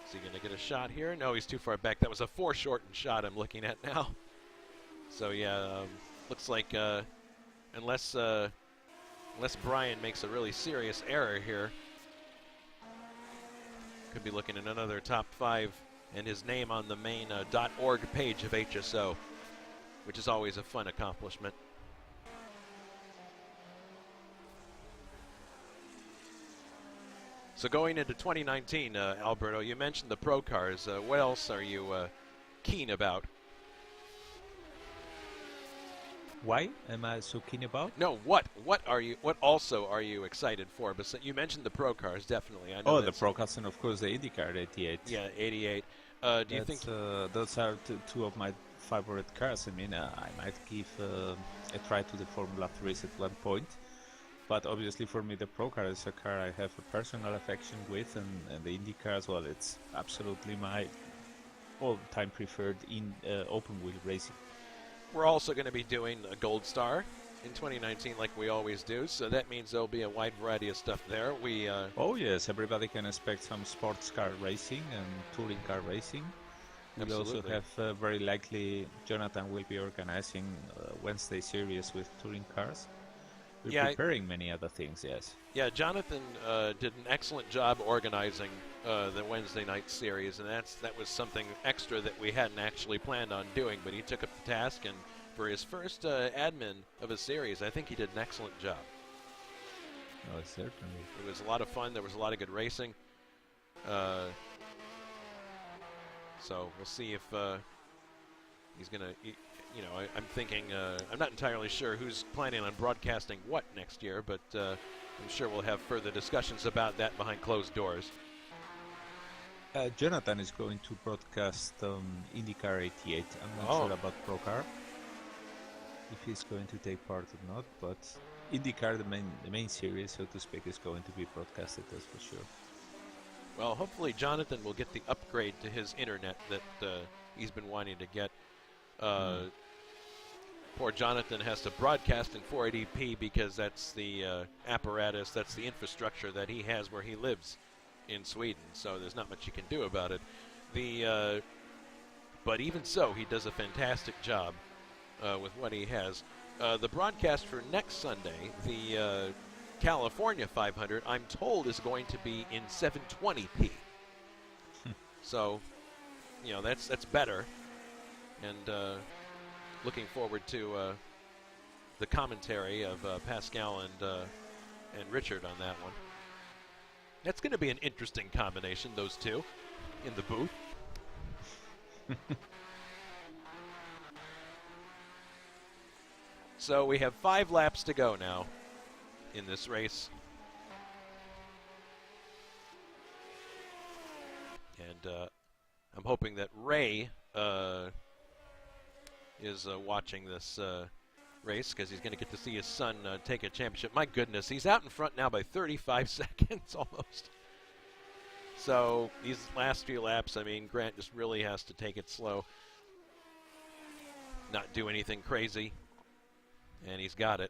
Is he going to get a shot here? No, he's too far back. That was a foreshortened shot I'm looking at now. So yeah, looks like unless Brian makes a really serious error here, could be looking at another top 5 and his name on the main .org page of HSO, which is always a fun accomplishment. So going into 2019, Alberto, you mentioned the pro cars. What else are you keen about? Why am I so keen about? No, what also are you excited for? But you mentioned the pro cars, definitely. I know the pro cars and of course the IndyCar 88. Yeah, 88. Do you think those are two of my favorite cars? I mean, I might give a try to the Formula 3s at one point, but obviously for me the pro car is a car I have a personal affection with, and the IndyCar as well. It's absolutely my all-time preferred in open wheel racing. We're also going to be doing a Gold Star in 2019 like we always do, so that means there'll be a wide variety of stuff there. Oh yes, everybody can expect some sports car racing and touring car racing. We'll also have very likely Jonathan will be organizing Wednesday series with touring cars. We're preparing many other things, yes. Yeah, Jonathan did an excellent job organizing the Wednesday night series, and that was something extra that we hadn't actually planned on doing, but he took up the task, and for his first admin of a series, I think he did an excellent job. Oh, certainly. It was a lot of fun. There was a lot of good racing. So we'll see if he's going to... I'm thinking, I'm not entirely sure who's planning on broadcasting what next year, but I'm sure we'll have further discussions about that behind closed doors. Jonathan is going to broadcast IndyCar 88. I'm not sure about Pro Car, if he's going to take part or not, but IndyCar, the main series, so to speak, is going to be broadcasted, that's for sure. Well, hopefully Jonathan will get the upgrade to his internet that he's been wanting to get. Poor Jonathan has to broadcast in 480p because that's the apparatus, that's the infrastructure that he has where he lives in Sweden. So there's not much you can do about it. But even so, he does a fantastic job with what he has. The broadcast for next Sunday, the California 500, I'm told is going to be in 720p. So, that's better. And looking forward to the commentary of Pascal and Richard on that one. That's going to be an interesting combination, those two, in the booth. So we have 5 laps to go now in this race. And I'm hoping that Ray is watching this race because he's going to get to see his son take a championship. My goodness, he's out in front now by 35 seconds almost. So these last few laps, I mean, Grant just really has to take it slow, not do anything crazy, and he's got it.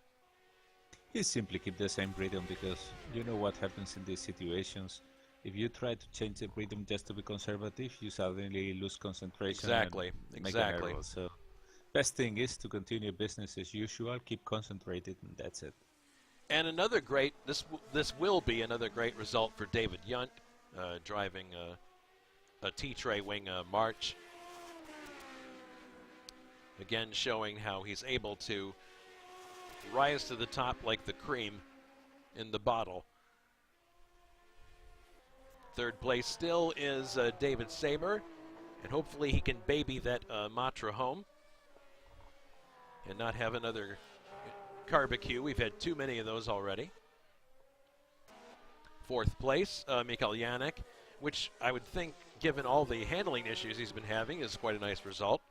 He simply keep the same rhythm, because you know what happens in these situations. If you try to change the rhythm just to be conservative, you suddenly lose concentration. Exactly, and make exactly. an error. So best thing is to continue business as usual, keep concentrated, and that's it. And another great, this will be another great result for David Yunt, driving a T-tray wing March. Again, showing how he's able to rise to the top like the cream in the bottle. Third place still is David Saber, and hopefully he can baby that Matra home and not have another barbecue. We've had too many of those already. Fourth place, Mikael Janek, which I would think, given all the handling issues he's been having, is quite a nice result.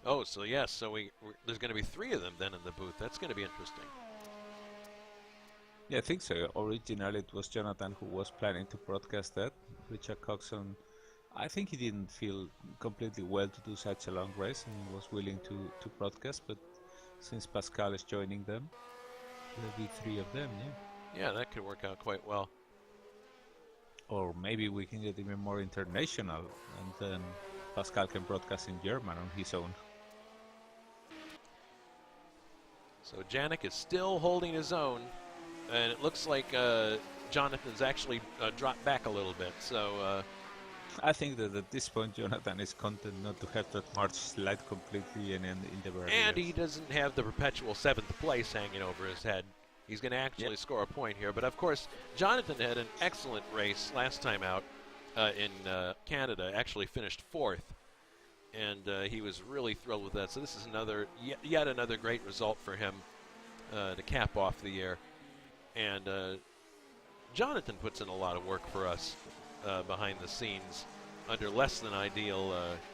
Oh, so yes, so there's going to be 3 of them then in the booth. That's going to be interesting. Yeah, I think so. Originally it was Jonathan who was planning to broadcast that. Richard Coxon, I think he didn't feel completely well to do such a long race and was willing to broadcast, but since Pascal is joining them, there'll be 3 of them, yeah. Yeah, that could work out quite well. Or maybe we can get even more international, and then Pascal can broadcast in German on his own. So Janik is still holding his own, and it looks like Jonathan's actually dropped back a little bit. So I think that at this point Jonathan is content not to have that March slide completely and in the barriers. And he doesn't have the perpetual 7th place hanging over his head. He's going to actually score a point here. But of course, Jonathan had an excellent race last time out in Canada, actually finished 4th. And he was really thrilled with that. So this is yet another great result for him to cap off the year. And Jonathan puts in a lot of work for us behind the scenes under less than ideal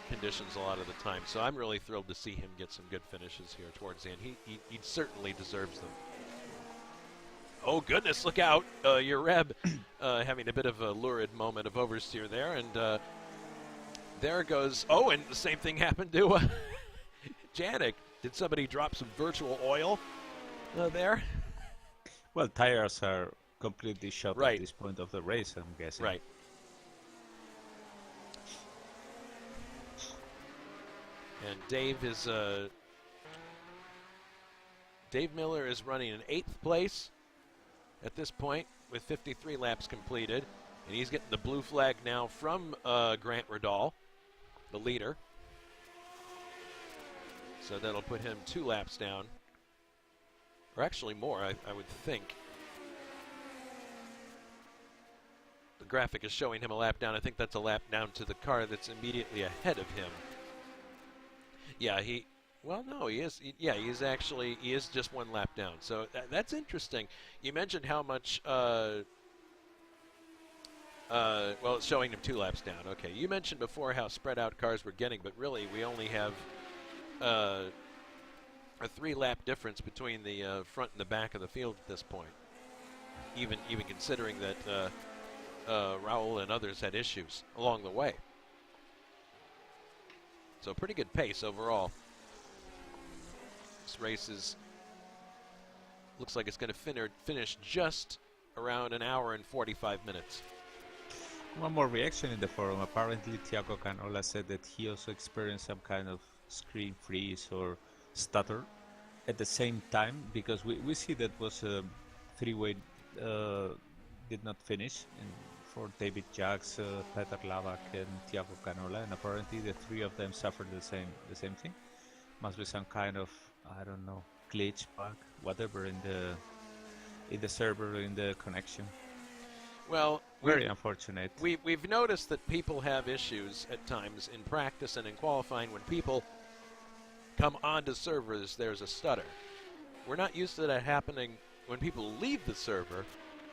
conditions a lot of the time. So I'm really thrilled to see him get some good finishes here towards the end. He certainly deserves them. Oh, goodness, look out. Your Reb having a bit of a lurid moment of oversteer there. And there goes. Oh, and the same thing happened to Janik. Did somebody drop some virtual oil there? Well, tires are completely shot Right. at this point of the race, I'm guessing. Right. And Dave Miller is running in 8th place at this point with 53 laps completed. And he's getting the blue flag now from Grant Riddall, the leader. So that'll put him 2 laps down. Or actually more, I would think. The graphic is showing him a lap down. I think that's a lap down to the car that's immediately ahead of him. Yeah, he is. He is just 1 lap down. So that's interesting. You mentioned how much. Well, it's showing him 2 laps down. Okay, you mentioned before how spread out cars were getting, but really we only have a 3-lap difference between the front and the back of the field at this point. Even considering that Raul and others had issues along the way. So pretty good pace overall. This race looks like it's going to finish just around an hour and 45 minutes. One more reaction in the forum. Apparently, Thiago Canola said that he also experienced some kind of screen freeze or stutter at the same time, because we see that was a 3-way did not finish for David Jacks, Peter Lavak, and Thiago Canola, and apparently the 3 of them suffered the same thing. Must be some kind of, I don't know, glitch, bug, whatever in in the server, in the connection. Well, Very unfortunate. We've noticed that people have issues at times in practice and in qualifying. When people come onto servers, there's a stutter. We're not used to that happening when people leave the server,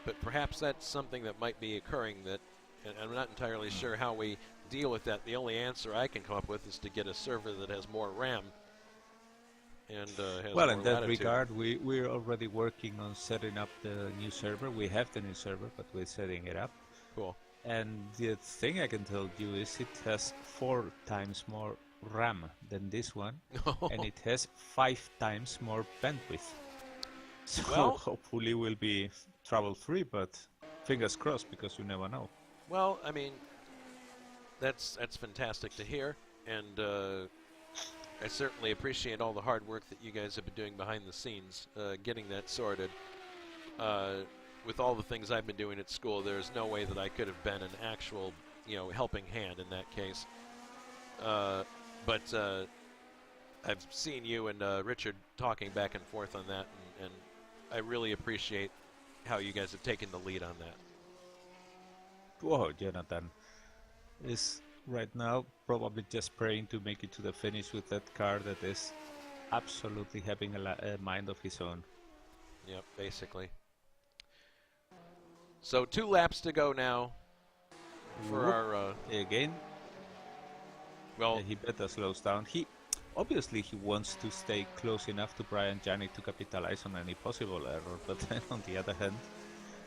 but perhaps that's something that might be occurring that, and I'm not entirely sure how we deal with that. The only answer I can come up with is to get a server that has more RAM and has Well, more in that latitude. regard, we're already working on setting up the new server. We have the new server, but we're setting it up. Cool. And the thing I can tell you is it has 4 times more RAM than this one, and it has 5 times more bandwidth. So Well, hopefully we'll be trouble-free, but fingers crossed, because you never know. well, I mean, that's fantastic to hear, and I certainly appreciate all the hard work that you guys have been doing behind the scenes, getting that sorted. With all the things I've been doing at school, there's no way that I could have been an actual, helping hand in that case. But I've seen you and Richard talking back and forth on that, and I really appreciate how you guys have taken the lead on that. Whoa, Jonathan is right now probably just praying to make it to the finish with that car that is absolutely having a mind of his own. Yep, basically. So 2 laps to go now for our... Again, well, he better slows down. He obviously he wants to stay close enough to Brian Janik to capitalize on any possible error, but then on the other hand,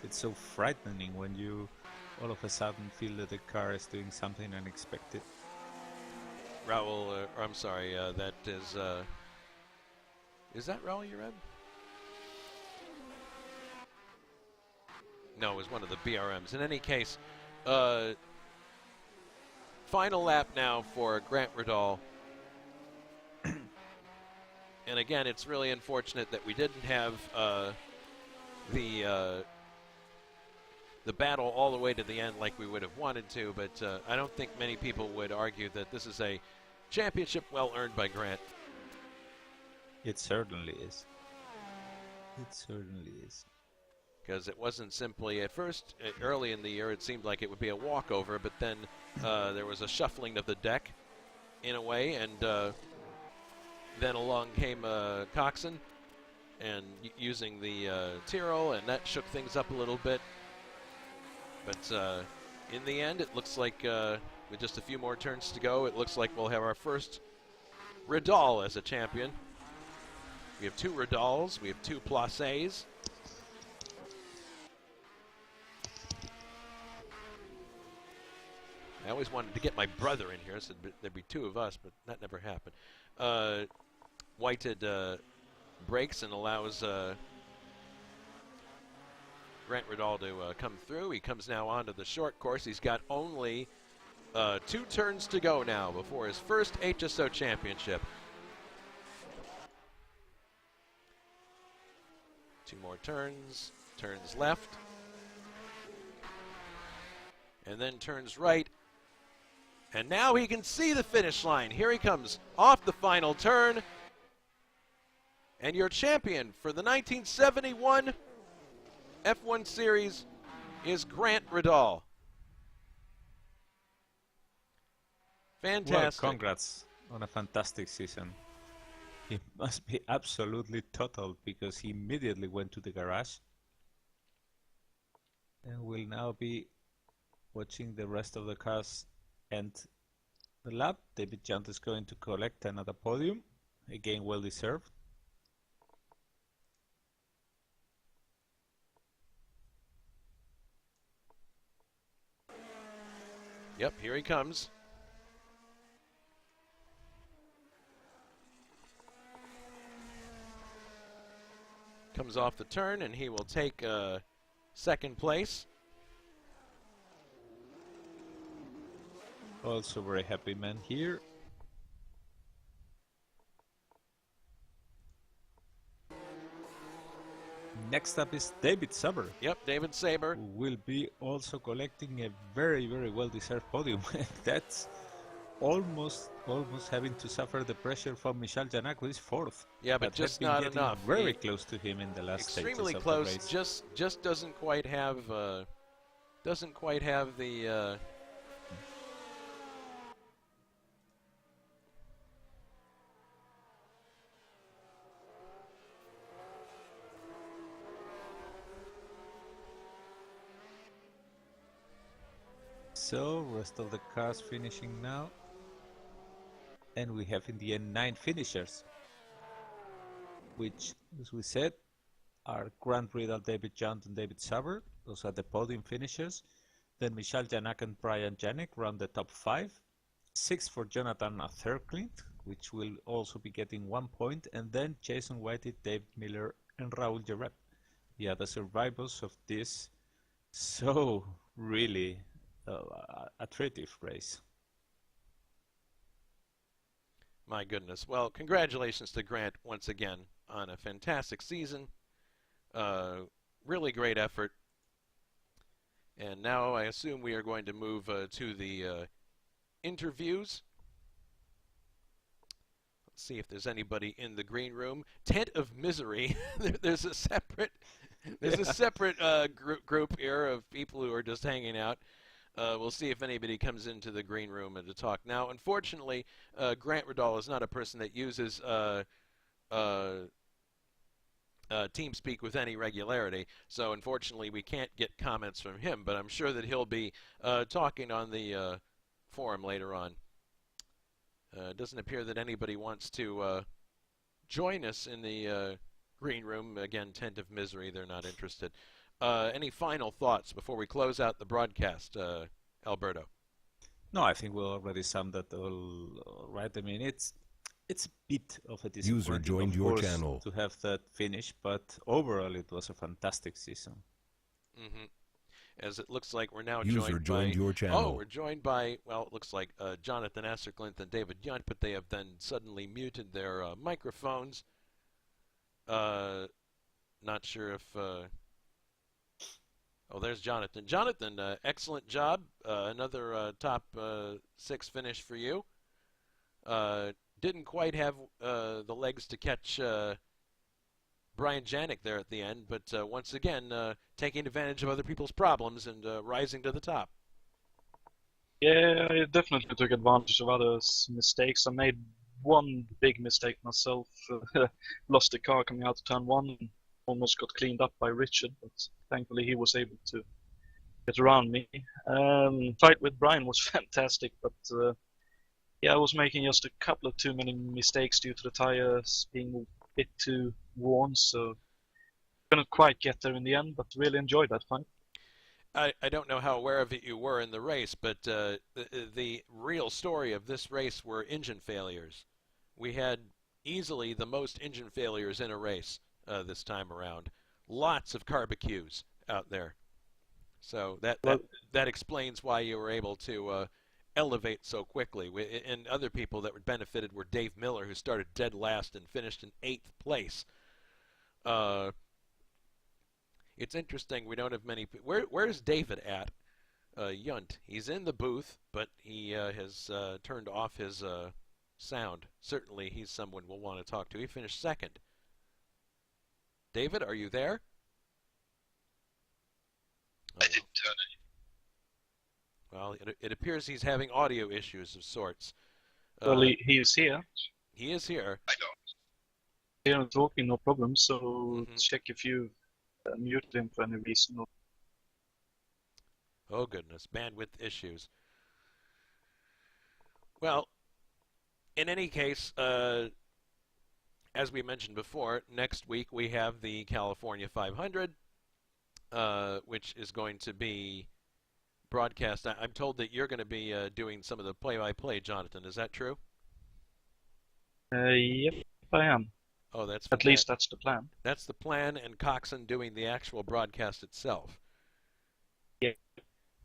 it's so frightening when you all of a sudden feel that the car is doing something unexpected. Raul, I'm sorry, that is that Raul Ured? No, it was one of the BRMs. In any case, final lap now for Grant Riddall. And again, it's really unfortunate that we didn't have the battle all the way to the end like we would have wanted to, but I don't think many people would argue that this is a championship well earned by Grant. It certainly is. It certainly is. Because it wasn't simply, at first, early in the year, it seemed like it would be a walkover, but then there was a shuffling of the deck in a way, and then along came Coxon and using the Tyrrell, and that shook things up a little bit. But in the end, it looks like with just a few more turns to go, it looks like we'll have our first Riddall as a champion. We have 2 Riddalls, we have 2 Placés. I always wanted to get my brother in here, so there'd be 2 of us, but that never happened. Whited brakes and allows Grant Riddall to come through. He comes now onto the short course. He's got only 2 turns to go now before his first HSO championship. 2 more turns. Turns left. And then turns right. And now he can see the finish line. Here he comes off the final turn. And your champion for the 1971 F1 Series is Grant Riddall. Fantastic. Well, congrats on a fantastic season. He must be absolutely total because he immediately went to the garage and will now be watching the rest of the cars end the lap. David Jant is going to collect another podium, again well deserved. Yep, here he comes. Comes off the turn, and he will take second place. Also very happy man here. Next up is David Saber. Yep, David Saber. Who will be also collecting a very, very well-deserved podium. That's almost having to suffer the pressure from Michel Janak, who is fourth. Yeah, but just had been not getting enough. Very close to him in the last Extremely stages of close. the race. Just doesn't quite have the. So, rest of the cars finishing now. And we have in the end 9 finishers, which, as we said, are Grant Riddle, David Jones, and David Sauber. Those are the podium finishers. Then Michel Janak and Brian Janik run the top 5. 6 for Jonathan Thurklint, which will also be getting 1 point. And then Jason Whitey, Dave Miller, and Raul Jareb, the other survivors of this so really attractive race. My goodness. Well, congratulations to Grant once again on a fantastic season. Really great effort. And now I assume we are going to move to the interviews. Let's see if there's anybody in the green room. Tent of Misery. There's a separate group here of people who are just hanging out. We'll see if anybody comes into the green room to talk. Now, unfortunately, Grant Riddle is not a person that uses TeamSpeak with any regularity, so unfortunately we can't get comments from him, but I'm sure that he'll be talking on the forum later on. It doesn't appear that anybody wants to join us in the green room. Again, Tent of Misery, they're not interested. Any final thoughts before we close out the broadcast, Alberto? No, I think we already summed that all right. I mean, it's a bit of a disappointment, User joined your channel, to have that finish, but overall it was a fantastic season. Mm-hmm. As it looks like we're now joined your channel. Oh, we're joined by, well, it looks like Jonathan Esserglint and David Yunt, but they have then suddenly muted their microphones. Not sure if... Oh, there's Jonathan. Jonathan, excellent job. Another top 6 finish for you. Didn't quite have the legs to catch Brian Janik there at the end, but once again, taking advantage of other people's problems and rising to the top. Yeah, I definitely took advantage of others' mistakes. I made one big mistake myself. Lost the car coming out of turn 1. Almost got cleaned up by Richard, but thankfully he was able to get around me. Fight with Brian was fantastic, but yeah, I was making just a couple of too many mistakes due to the tires being a bit too worn, so couldn't quite get there in the end, but really enjoyed that fight. I don't know how aware of it you were in the race, but the real story of this race were engine failures. We had easily the most engine failures in a race this time around. Lots of barbecues out there. So that explains why you were able to elevate so quickly. And other people that were benefited were Dave Miller, who started dead last and finished in 8th place. It's interesting, we don't have many... Where's David at? Yunt. He's in the booth, but he has turned off his sound. Certainly he's someone we'll want to talk to. He finished 2nd. David, are you there? I didn't turn it. Well, it appears he's having audio issues of sorts. Well, he is here. He is here. I don't. Here and talking, no problem, so check if you muted him for any reason. Oh, goodness. Bandwidth issues. Well, in any case, as we mentioned before, next week we have the California 500, which is going to be broadcast. I'm told that you're going to be doing some of the play-by-play, Jonathan. Is that true? Yep, I am. Oh, that's at least that's the plan. That's the plan, and Coxon doing the actual broadcast itself. Yeah.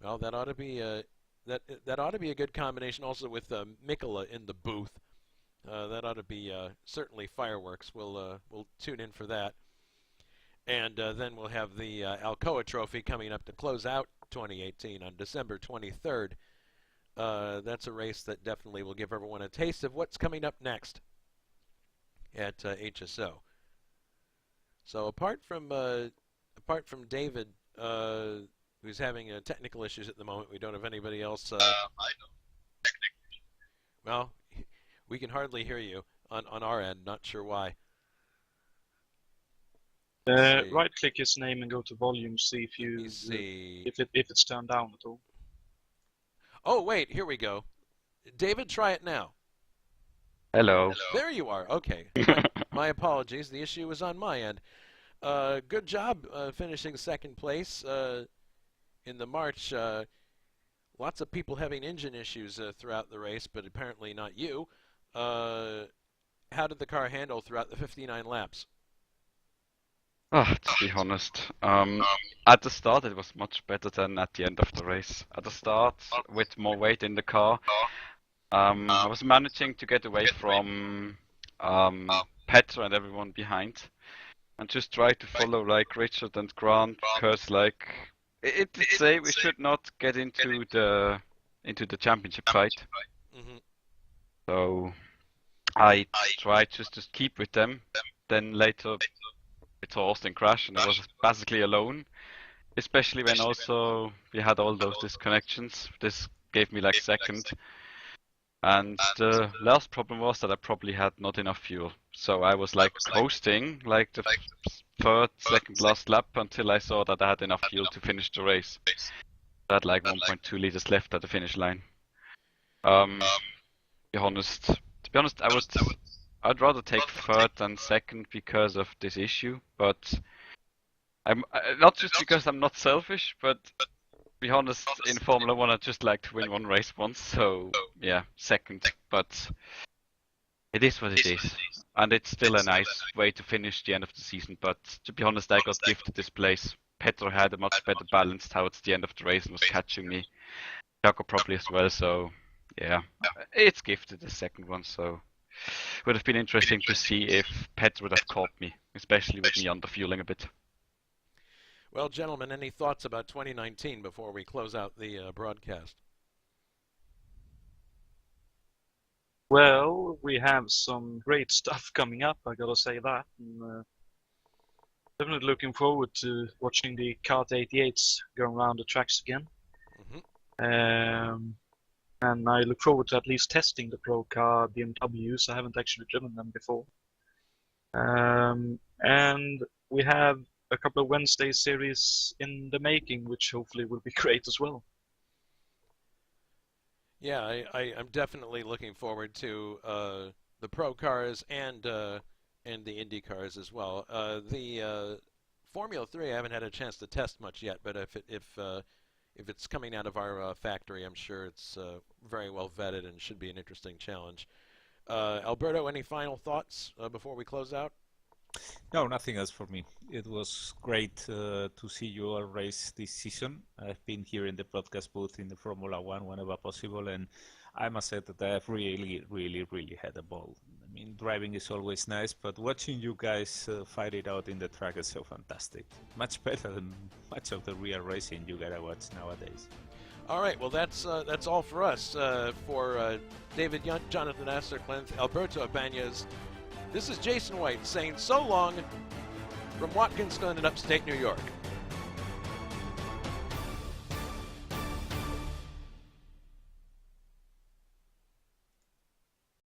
Well, that ought to be that ought to be a good combination. Also with Mikola in the booth, that ought to be certainly fireworks. We'll tune in for that, and then we'll have the Alcoa Trophy coming up to close out 2018 on December 23rd. that's a race that definitely will give everyone a taste of what's coming up next at HSO. So apart from David, who's having technical issues at the moment, we don't have anybody else. I know. Well, we can hardly hear you on our end. Not sure why. Right-click his name and go to volume. See if you if it's turned down at all. Oh wait, here we go. David, try it now. Hello. There you are. Okay. My apologies. The issue was on my end. Good job finishing second place in the March. Lots of people having engine issues throughout the race, but apparently not you. How did the car handle throughout the 59 laps? To be honest, at the start it was much better than at the end of the race. At the start, with more weight in the car, I was managing to get away from Petra and everyone behind, and just try to follow like Richard and Grant, because like it did say we should not get into the championship fight. Mm-hmm. So I tried just to keep with them. Then later we saw Austin crash, and I was basically alone. Especially when also we had all those disconnections. This gave me like second. And the last problem was that I probably had not enough fuel. So I was like coasting like the second last lap until I saw that I had enough fuel to finish the race. I had like 1.2 liters left at the finish line. To be honest, I'd rather take third than second because of this issue, but I'm not just because I'm not selfish, but to be honest, in Formula 1 I just like to win one race once, so yeah, second, but it is what it is, and it's still a nice way to finish the end of the season, but to be honest, I got gifted this place. Petra had a much better balance towards the end of the race and was catching me. Jaco probably as well, so yeah, it's gifted the second one, so would have been interesting to see if Petra would have caught me, especially with me underfueling a bit. Well, gentlemen, any thoughts about 2019 before we close out the broadcast? Well, we have some great stuff coming up, I gotta say that. And, definitely looking forward to watching the Kart 88s go around the tracks again. Mm-hmm. And I look forward to at least testing the Pro Car BMWs. I haven't actually driven them before. And we have a couple of Wednesday series in the making, which hopefully will be great as well. Yeah, I'm definitely looking forward to the Pro Cars and the Indy cars as well. The Formula 3 I haven't had a chance to test much yet, but if it's coming out of our factory, I'm sure it's very well vetted and should be an interesting challenge. Alberto, any final thoughts before we close out? No, nothing else for me. It was great to see you all race this season. I've been here in the broadcast booth in the Formula 1 whenever possible, and I must say that I've really had a ball. I mean, driving is always nice, but watching you guys fight it out in the track is so fantastic. Much better than much of the real racing you gotta watch nowadays. All right, well, that's all for us. For David Jonathan Asser-Klenth, Alberto Ibañez, this is Jason White saying so long from Watkins, Glen in upstate New York.